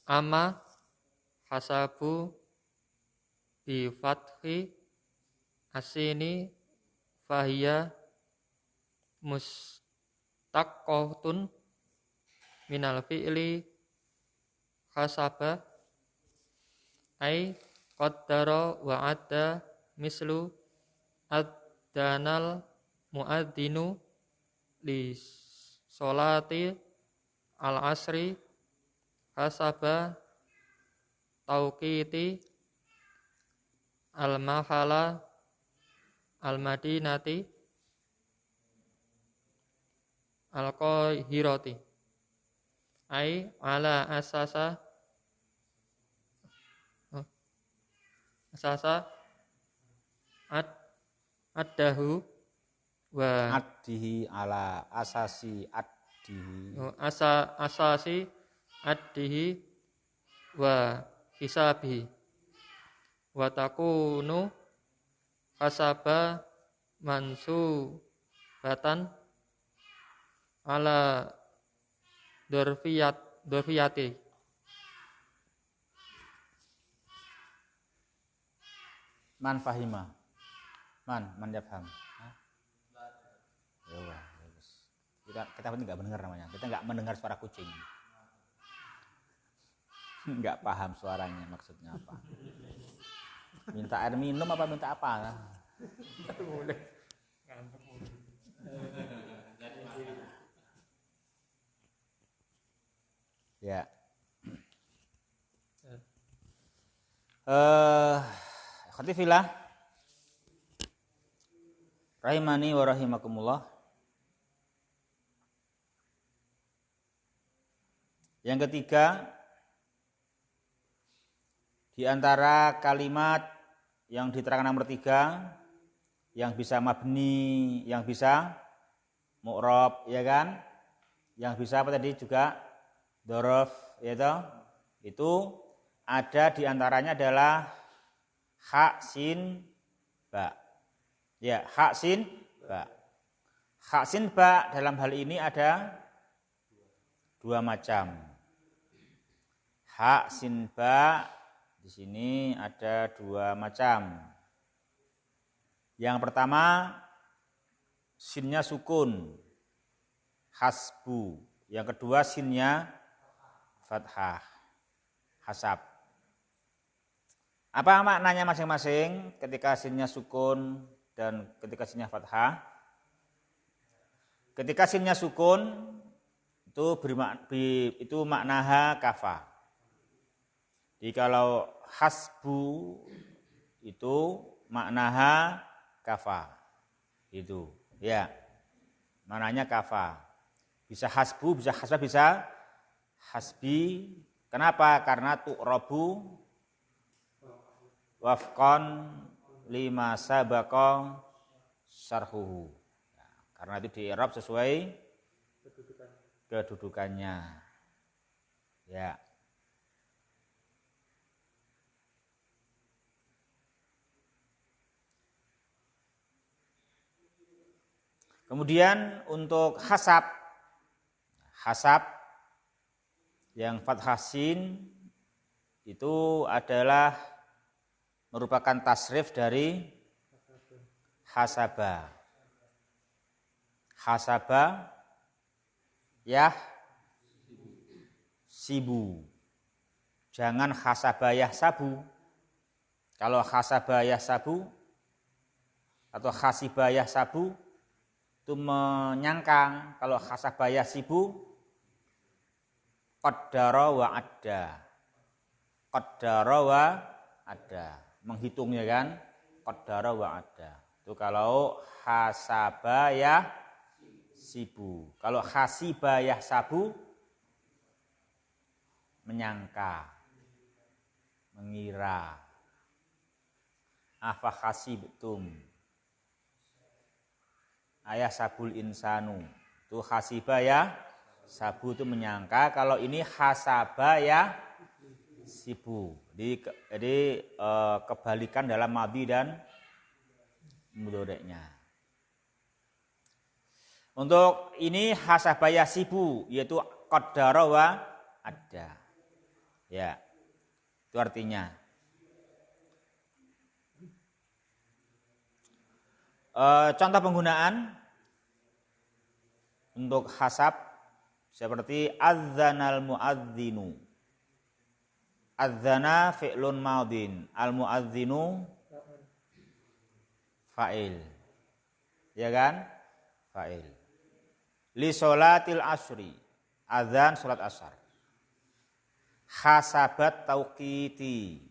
[SPEAKER 3] amma hasabu bi fathi asini fahiya mustaqqatun minal fi'li hasaba ay qaddara wa adda mislu addanal muadzinu li sholati al asri hasaba tauqiti al mahala al madinati al qahirati ay ala asasa addahu wa
[SPEAKER 1] Addihi ala asasi addihi.
[SPEAKER 3] asasi addihi wa hisabihi wa takunu hasaba mansubatan ala dorfiyati.
[SPEAKER 1] Man fahima. Man yafham. Ya Allah, kita pun nggak mendengar namanya. Kita nggak mendengar suara kucing. Nggak paham suaranya maksudnya apa. Minta air minum apa minta apa? Ya. Khatifillah rahimani wa rahimakumullah. Yang ketiga, di antara kalimat yang diterangkan nomor 3, yang bisa mabni, yang bisa mu'rab, ya kan? Yang bisa apa tadi juga dzaraf, ya toh? Itu ada di antaranya adalah ha sin ba. Ya, ha sin ba. Ha sin ba dalam hal ini ada 2 macam. Ha sin ba di sini ada 2 macam. Yang pertama sinnya sukun, hasbu. Yang kedua sinnya fathah, hasab. Apa maknanya masing-masing ketika sinnya sukun dan ketika sinnya fathah? Ketika sinnya sukun itu maknaha kafa. Jadi kalau hasbu itu maknaha kafa. Itu, ya. Maknanya kafa. Bisa hasbu, bisa hasbah, bisa hasbi, Kenapa? Karena tu'rabu wafqan lima sabaqa syarhuhu. Ya, karena itu di-i'rab sesuai kedudukannya. Ya. Kemudian untuk hasab yang fathah sin itu adalah merupakan tasrif dari hasaba. Hasaba yah sibu. Jangan hasaba yah sabu. Kalau hasaba yah sabu atau hasibah yah sabu itu menyangkang. Kalau hasaba yah sibu qaddara wa adda. Qaddara wa adda. Menghitungnya kan qaddara wa adda. Itu kalau hasaba yah sibu. Kalau hasibah yah sabu menyangka, mengira. Afa hasibtum ayah sabul insanu. Itu hasibah ya sabu itu menyangka. Kalau ini hasaba ya sibu. Jadi kebalikan dalam madhi dan mudhari'nya. Untuk ini hasaba ya sibu yaitu qaddara wa adda. Ya. Itu artinya. Contoh penggunaan untuk hasab seperti adzanal muadzinu. Adzana fi'lun madin, al muadzinu fa'il. Ya kan? Fa'il. Li sholatil asri. Adzan salat asar. Hasabat tauqiti.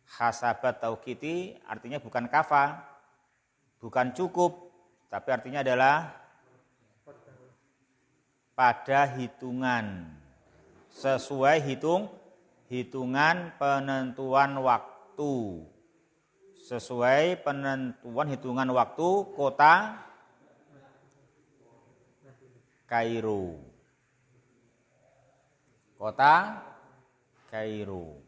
[SPEAKER 1] Hasabat tauqiti artinya bukan kafa. Bukan cukup, tapi artinya adalah pada hitungan, sesuai hitungan penentuan waktu, sesuai penentuan hitungan waktu kota Kairo, kota Kairo.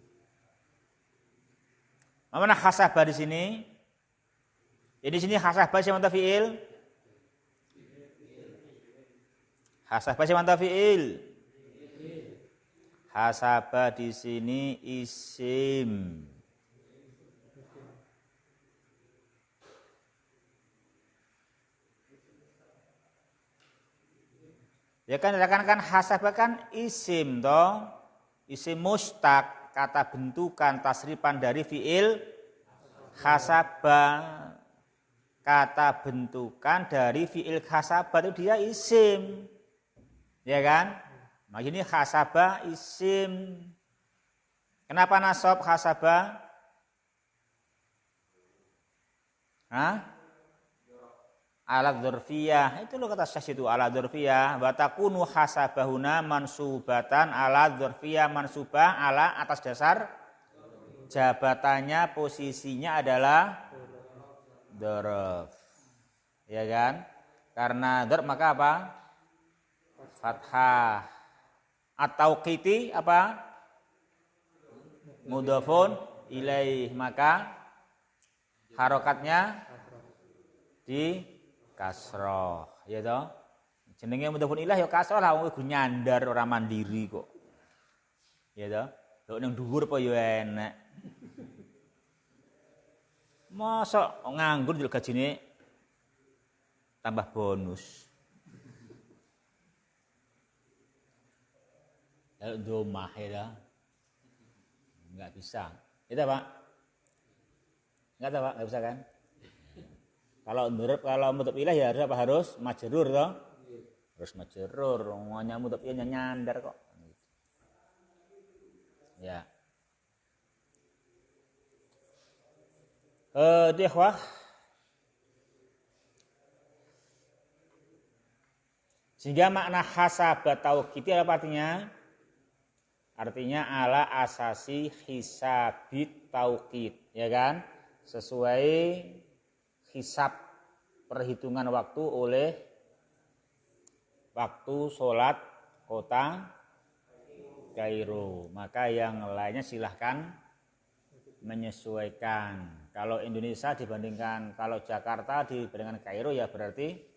[SPEAKER 1] Mana hasabah di sini? Jadi di sini hasabah siapa fi'il? Hasabah siapa fi'il? Hasabah di sini isim. Ya kan hasabah kan isim toh. Isim mustaq, kata bentukan tasrifan dari fi'il hasabah. Kata bentukan dari fi'il hasabah itu dia isim. Ya kan? Nah ini hasabah isim. Kenapa nasab hasabah? Alat dzurfiyah. Itu loh kata Syekh itu alat dzurfiyah. Wa takunu hasabahuna mansubatan alat dzurfiyah mansubah ala atas dasar jabatannya posisinya adalah dzarf. Ya kan? Karena dzarf maka apa? Fathah. At-tauqiti apa? Mudhafun ilaih, maka harokatnya di kasroh, ya toh. Jenenge mudhafun ilaih ya kasroh lah, wong nyandar ora mandiri kok. Ya toh. Lho ning dhuwur apa ya enek. Mosok nganggur juga gajine tambah bonus. Kalau domah ya, nggak bisa. Itu Pak, nggak tahu Pak, nggak bisa kan? Kalau mudhaf ilah ya harus apa? Harus majrur toh, harus majrur. Ngomongnya mudhaf ilah nyandar kok. Ya. Ikhwah. Sehingga makna hasabat tauqiti apa artinya? Artinya ala asasi hisabit tauqid, ya kan? Sesuai hisab perhitungan waktu oleh waktu sholat kota Kairo. Maka yang lainnya silahkan menyesuaikan. Kalau Indonesia dibandingkan, kalau Jakarta dibandingkan Kairo ya berarti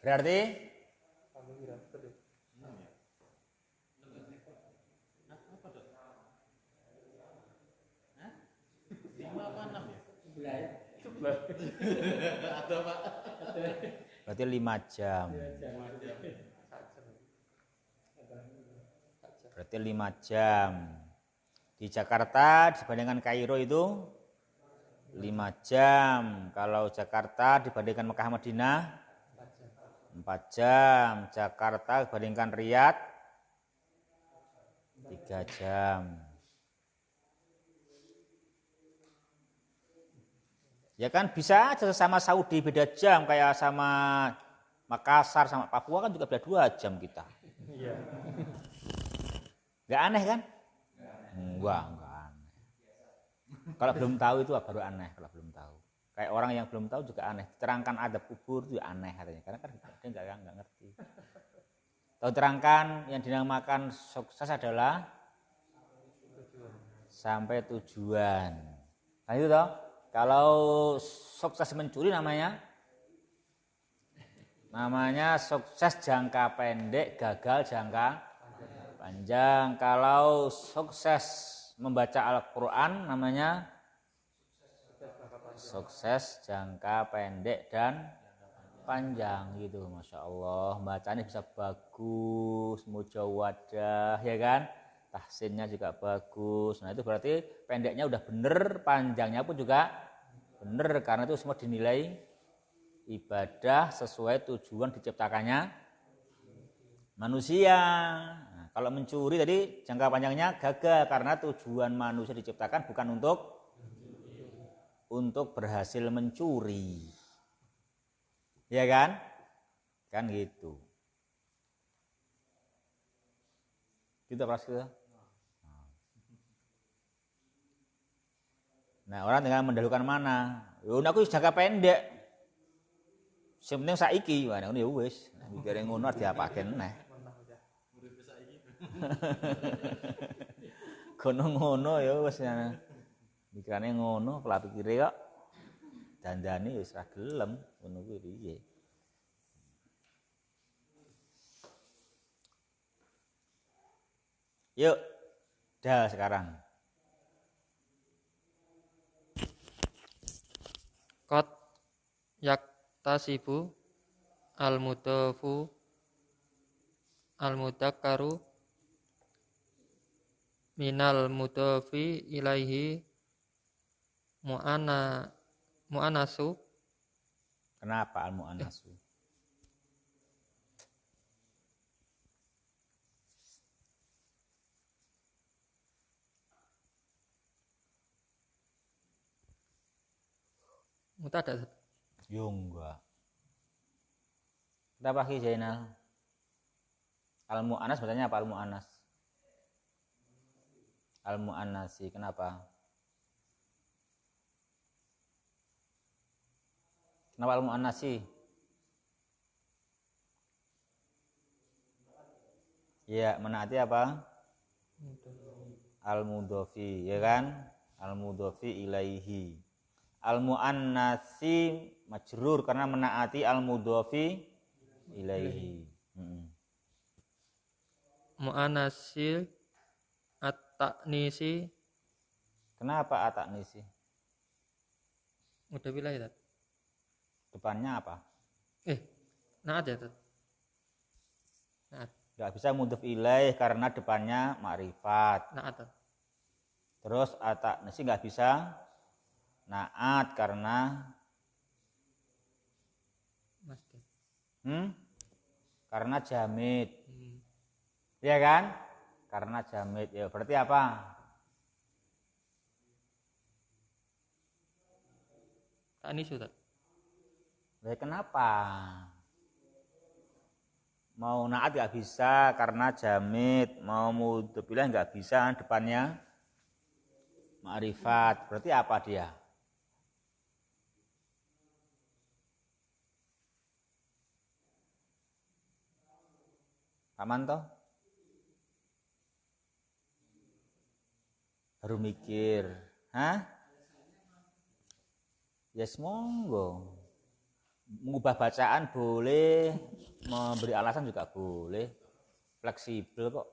[SPEAKER 1] berarti berarti 5 jam. Berarti 5 jam. Di Jakarta dibandingkan Kairo itu 5 jam. Kalau Jakarta dibandingkan Mekah Madinah 4 jam. Jakarta dibandingkan Riyadh 3 jam. Ya kan bisa aja sama Saudi beda jam, kayak sama Makassar sama Papua kan juga beda 2 jam kita. Iya. Gak aneh kan? Enggak aneh. Kalau belum tahu itu baru aneh kalau belum tahu. Kayak orang yang belum tahu juga aneh. Terangkan adab kubur itu aneh katanya, karena kan dia enggak ngerti. Tahu terangkan yang dinamakan sukses adalah sampai tujuan. Nah itu toh. Kalau sukses mencuri namanya sukses jangka pendek, gagal jangka panjang. Kalau sukses membaca Al-Quran namanya sukses jangka pendek dan panjang gitu. Masya Allah, bacanya bisa bagus, mujawadah, ya kan? Tahsinnya juga bagus. Nah itu berarti pendeknya udah bener, panjangnya pun juga bener, karena itu semua dinilai ibadah sesuai tujuan diciptakannya manusia. Nah, kalau mencuri tadi jangka panjangnya gagal, karena tujuan manusia diciptakan bukan untuk berhasil mencuri, ya kan? Kan gitu. Kita pasti. Nah, orang dengan mendahulukan mana? Yo aku jangka pendek. Sing penting saiki, wah ngono ya wis. Mikire ngono diapake neh. Kono ngono ya wis. Mikirane ngono, pola pikire kok dandane wis ra gelem, ngono kuwi piye. Yuk, dah sekarang.
[SPEAKER 3] Qad yaktasibu al-mudafu al-mudakkaru minal mudafi ilaihi mu'anasu.
[SPEAKER 1] Kenapa al-mu'anasu?
[SPEAKER 3] Mutada.
[SPEAKER 1] Yo enggak. Kenapa Ki Zainal? Al-mu'anas bacanya apa al-mu'anas? Al-mu'annasi, kenapa? Kenapa al-mu'annasi? Ya, menaati apa? Al-mudhofi, ya kan? Al-mudhofi ilaihi. Al-mu'annasi majrur karena menaati al-mudhofi ilaihi.
[SPEAKER 3] Mu'anasil at-ta'nisi.
[SPEAKER 1] Kenapa at-ta'nisi?
[SPEAKER 3] Udah bilang ya, Tat?
[SPEAKER 1] Depannya apa?
[SPEAKER 3] Naat ya, Tat? Naat.
[SPEAKER 1] Enggak bisa mudhof ilaih karena depannya ma'rifat.
[SPEAKER 3] Naat, Tat.
[SPEAKER 1] Terus at-ta'nisi enggak bisa naat karena karena jamid. Ya kan? Karena jamid. Ya berarti apa?
[SPEAKER 3] taknis Ustaz.
[SPEAKER 1] Lah kenapa? Mau naat nggak bisa karena jamid, mau mudzabilah nggak bisa depannya ma'rifat. Berarti apa dia? Aman toh? Baru mikir. Hah? Yes, monggo. Mengubah bacaan boleh, memberi alasan juga boleh. Fleksibel kok.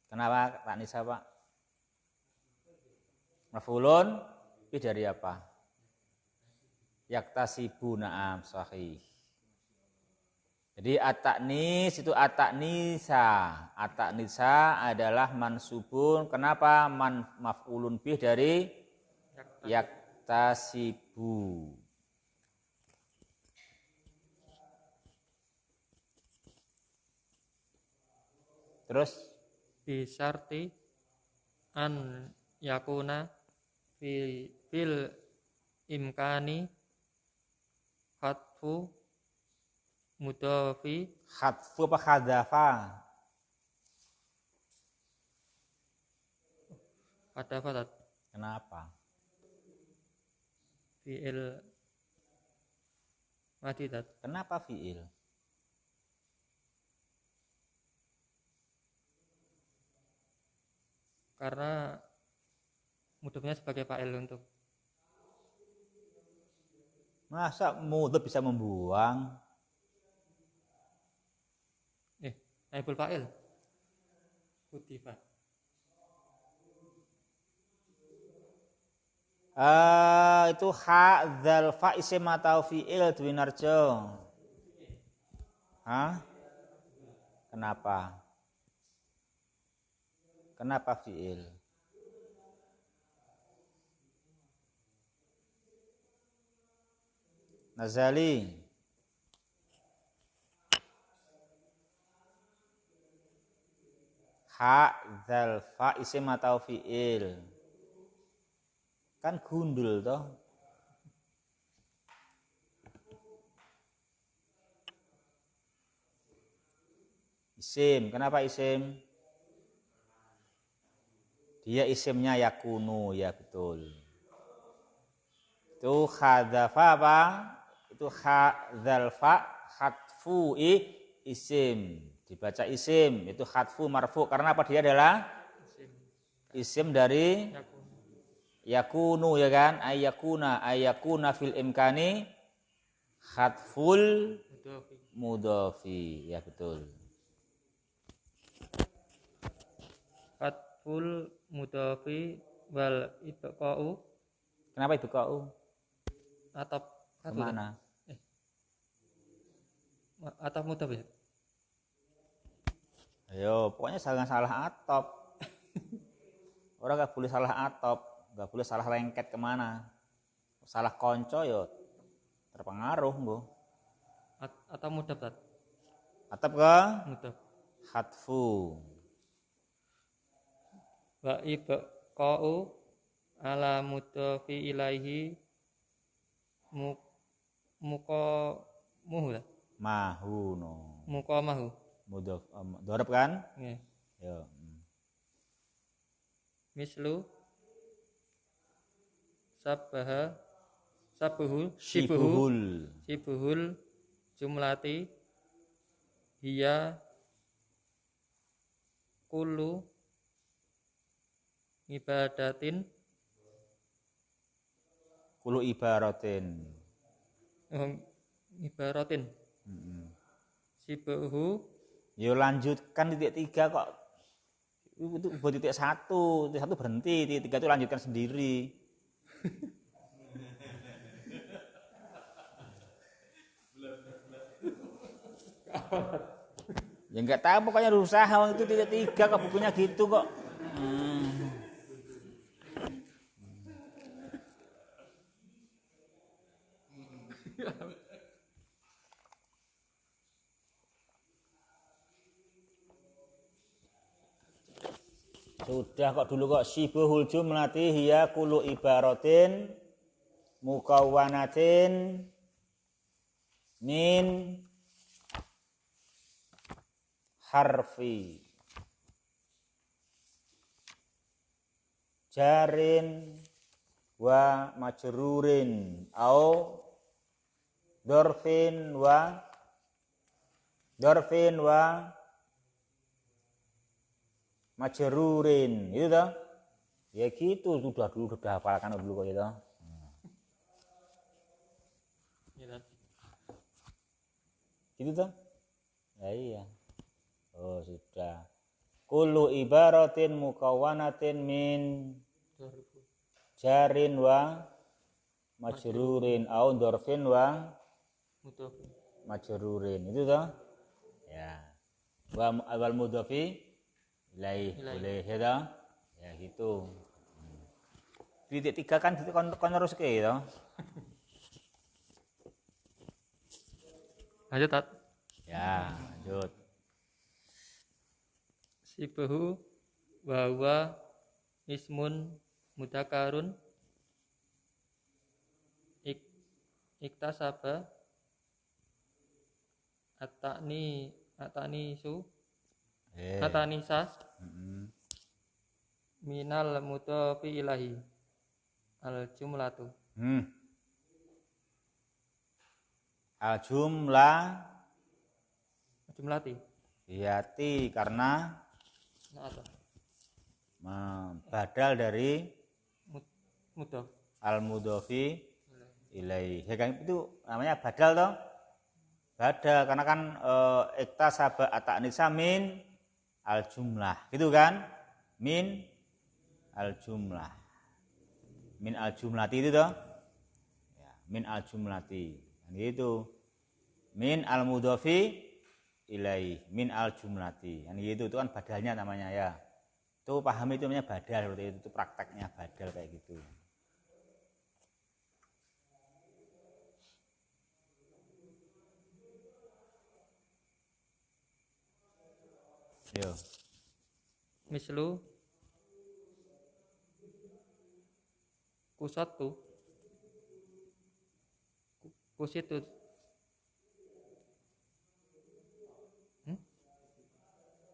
[SPEAKER 1] Kenapa tak nisa, Pak? Maf'ulun bi dari apa? Yaktasibu, na'am, sahih. Jadi at-ta'nis itu at-ta'nisa. At-ta'nisa adalah mansubun. Kenapa? Maf'ulun bih dari yaktasibu. Terus
[SPEAKER 3] Bisarti an yakuna fil imkani hatfu mudhafi
[SPEAKER 1] khatfu apa khadzafa?
[SPEAKER 3] ada fatat
[SPEAKER 1] Kenapa?
[SPEAKER 3] fi'il madidat
[SPEAKER 1] Kenapa fi'il?
[SPEAKER 3] karena mudhafnya sebagai fa'il untuk
[SPEAKER 1] Masa mudhaf bisa membuang?
[SPEAKER 3] naibul fa'il kutifa
[SPEAKER 1] Itu ha dzal fa isim atau fi'il Dwinarjo? Hah? Kenapa? Kenapa fi'il? Nazali. Ha dzal fa isim atau fi'il. Kan gundul toh. Isim, kenapa isim? Dia isimnya yakunu, ya betul. Itu khadzafa apa? Itu khadzalfa khatfu isim. Dibaca isim, itu khatfu marfu. Karena apa? Dia adalah isim dari yakunu, ya kan? Ayakuna fil imkani khatful mudhafi. Ya betul.
[SPEAKER 3] hatful mudhafi wal ibqa'u
[SPEAKER 1] Kenapa ibqa'u?
[SPEAKER 3] atap
[SPEAKER 1] Kemana?
[SPEAKER 3] atap mudhaf ya
[SPEAKER 1] Ayo, pokoknya jangan salah atop. Orang gak boleh salah atop, gak boleh salah lengket kemana. Salah konco yo terpengaruh nggo.
[SPEAKER 3] atau mudhaf Tat?
[SPEAKER 1] Atop ke
[SPEAKER 3] Mudhaf
[SPEAKER 1] hatfu.
[SPEAKER 3] wa ibqa'u ala mudhafi ilaihi muqamuhu ya
[SPEAKER 1] Mahuno.
[SPEAKER 3] muqamahu
[SPEAKER 1] Mudhaf dorab kan?
[SPEAKER 3] nggih
[SPEAKER 1] Yo.
[SPEAKER 3] mislu sabuhul sibuhul jumlati hiya kullu ibadatin
[SPEAKER 1] Kulu ibaratin.
[SPEAKER 3] ibaratin sibuhu
[SPEAKER 1] Yo lanjutkan titik 3 kok. Itu buat titik 1 berhenti, titik 3 itu lanjutkan sendiri. Ya enggak tahu pokoknya berusaha itu titik 3 kok bukunya gitu kok. Sudah kok dulu kok sibuhul jumlati hiya kullu ibaratin mukawwanatin min harfi jarin wa majrurin au dorfin wa majrurin, itu toh ya gitu. Sudah hafalkan dulu kok itu. Gitu toh ya, iya. Oh sudah. Kullu ibaratin mukawwanatin min jarin wa majrurin au dorfin wa majrurin, itu toh ya. Wa awal mudhofi ilaih boleh ya toh ya gitu. Titik 3 kan kon terus ke toh.
[SPEAKER 3] Lanjut, Tat.
[SPEAKER 1] Ya, lanjut.
[SPEAKER 3] Sibuhu wa huwa ismun mudzakarun iktasaba atanisu atanisa minal mudhofi ilahi al jumlatu
[SPEAKER 1] Al
[SPEAKER 3] jumlati
[SPEAKER 1] jumlati karena badal dari
[SPEAKER 3] mudhof
[SPEAKER 1] al mudhofi ilaih. Ya kan itu namanya badal toh. Badal karena kan iktasaba atanisa min al jumlah, gitu kan? Min al jumlah. Min al jumlati itu toh. Ya, min al jumlati. Gitu. Min al mudhofi ilaih, min al jumlati. Gitu itu kan badalnya namanya ya. Itu pahami itu namanya badal, berarti itu prakteknya badal kayak gitu. Yo.
[SPEAKER 3] mislu kusatu kusitu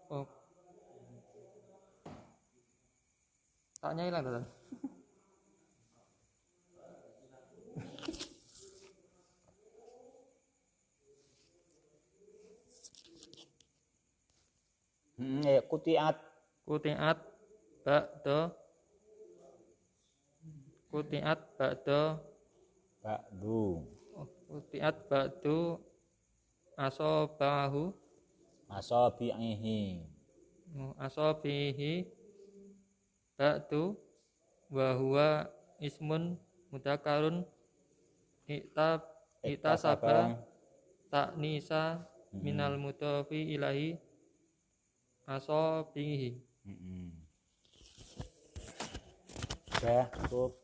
[SPEAKER 3] oh taknya hilang tadi.
[SPEAKER 1] Kutiat
[SPEAKER 3] ba'du asobahu asobihi ba'du wa huwa ismun mudzakarun iktasaba ta'nisa minal mudhofi ilahi asobihi.
[SPEAKER 1] Udah cukup.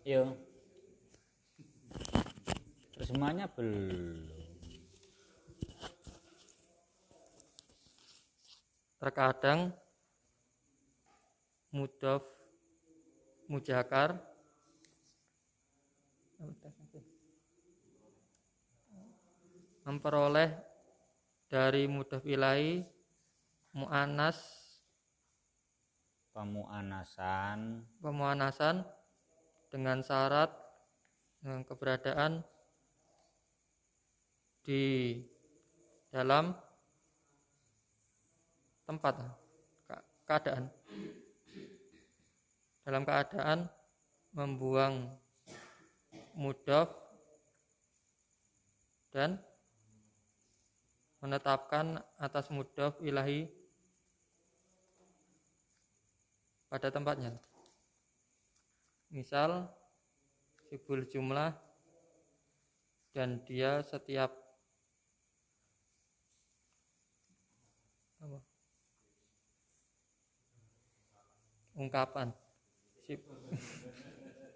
[SPEAKER 1] Yo. Semuanya belum.
[SPEAKER 3] Terkadang mudhof mujakar memperoleh dari mudhof ilahi muannas pemuanasan dengan syarat dengan keberadaan di dalam tempat keadaan dalam keadaan membuang mudhof dan menetapkan atas mudhof ilahi pada tempatnya. Misal sibul jumlah dan dia setiap ungkapan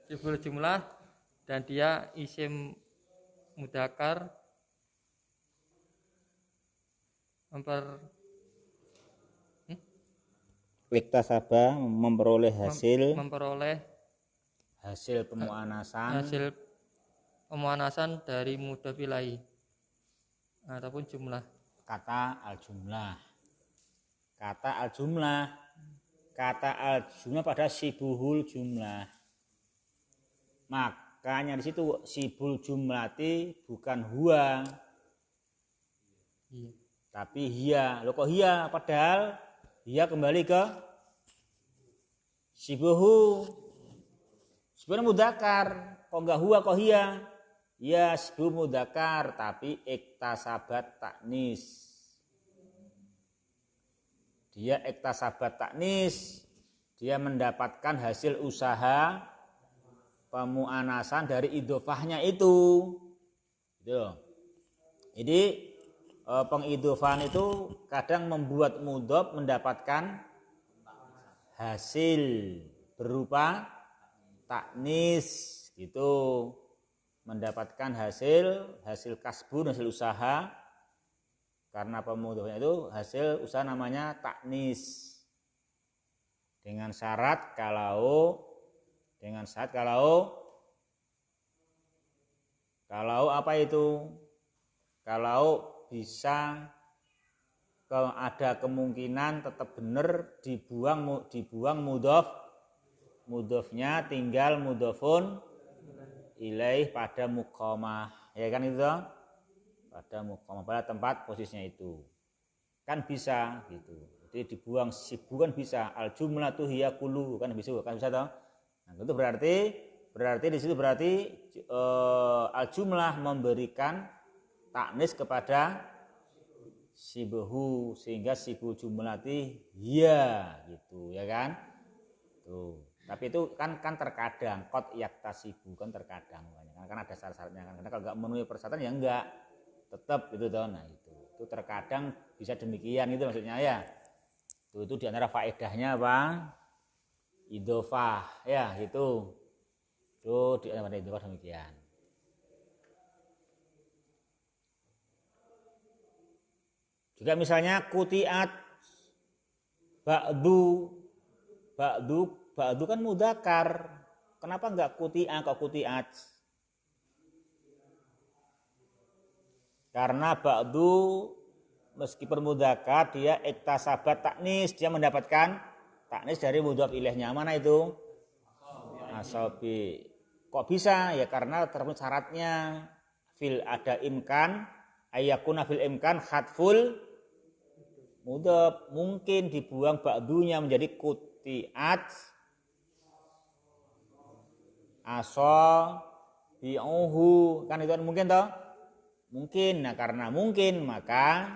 [SPEAKER 3] sibul jumlah dan dia isim mudzakkar
[SPEAKER 1] Iktasaba memperoleh
[SPEAKER 3] memperoleh
[SPEAKER 1] hasil pemuanasan
[SPEAKER 3] hasil pemuanasan dari mudhof ilaih ataupun jumlah.
[SPEAKER 1] kata al-jumlah pada sibuhul jumlah. Makanya di situ sibul jumlati bukan huwa,
[SPEAKER 3] Iya.
[SPEAKER 1] tapi hiya. Loh kok hiya? Padahal hiya kembali ke sibuhu. Sebenarnya mudakar. Kok enggak huwa kok hiya? Ya sibuh mudakar tapi iktasabat taknis. Dia iktasabat taknis. Dia mendapatkan hasil usaha pemuanasan dari idofahnya itu. Gitu. Jadi pengidofan itu kadang membuat mudhof mendapatkan hasil berupa taknis gitu, mendapatkan hasil kasbun, hasil usaha, karena pemudhofnya itu hasil usaha namanya taknis, dengan syarat kalau apa itu, kalau bisa ada kemungkinan tetap benar dibuang mudhofnya, tinggal mudhofun ilaih pada muqamah, ya kan itu, pada muqamah, pada tempat posisinya itu kan bisa gitu. Jadi dibuang sibu kan bisa, al jumlatu hiya kullu kan bisa toh. Nah itu berarti di situ berarti al jumlah memberikan taknis kepada sibuhu, sehingga sibu jumlati hiya gitu, ya kan tuh. Tapi itu kan terkadang qad yaktasibu kan terkadang, kan ada syarat-syaratnya kan. Karena kalau enggak memenuhi persyaratan ya enggak, tetap gitu toh. Nah itu terkadang bisa demikian itu maksudnya ya. Itu di antara faedahnya apa? Idhofah ya gitu. Itu di antara idhofah demikian. Juga misalnya kutiat ba'du kan mudakar. Kenapa enggak kuti'ah kok kutiat? Karena ba'du meskipun mudakar dia iktasabat taknis, dia mendapatkan taknis dari mudhaf ilaihnya. Mana itu? Asabi. Kok bisa? Ya karena terpenuhi syaratnya. Ada imkan, ayakuna fil imkan khatful mudhaf, mungkin dibuang ba'dunya menjadi kutiat bi'uhu, kan itu mungkin toh? Mungkin. Nah karena mungkin maka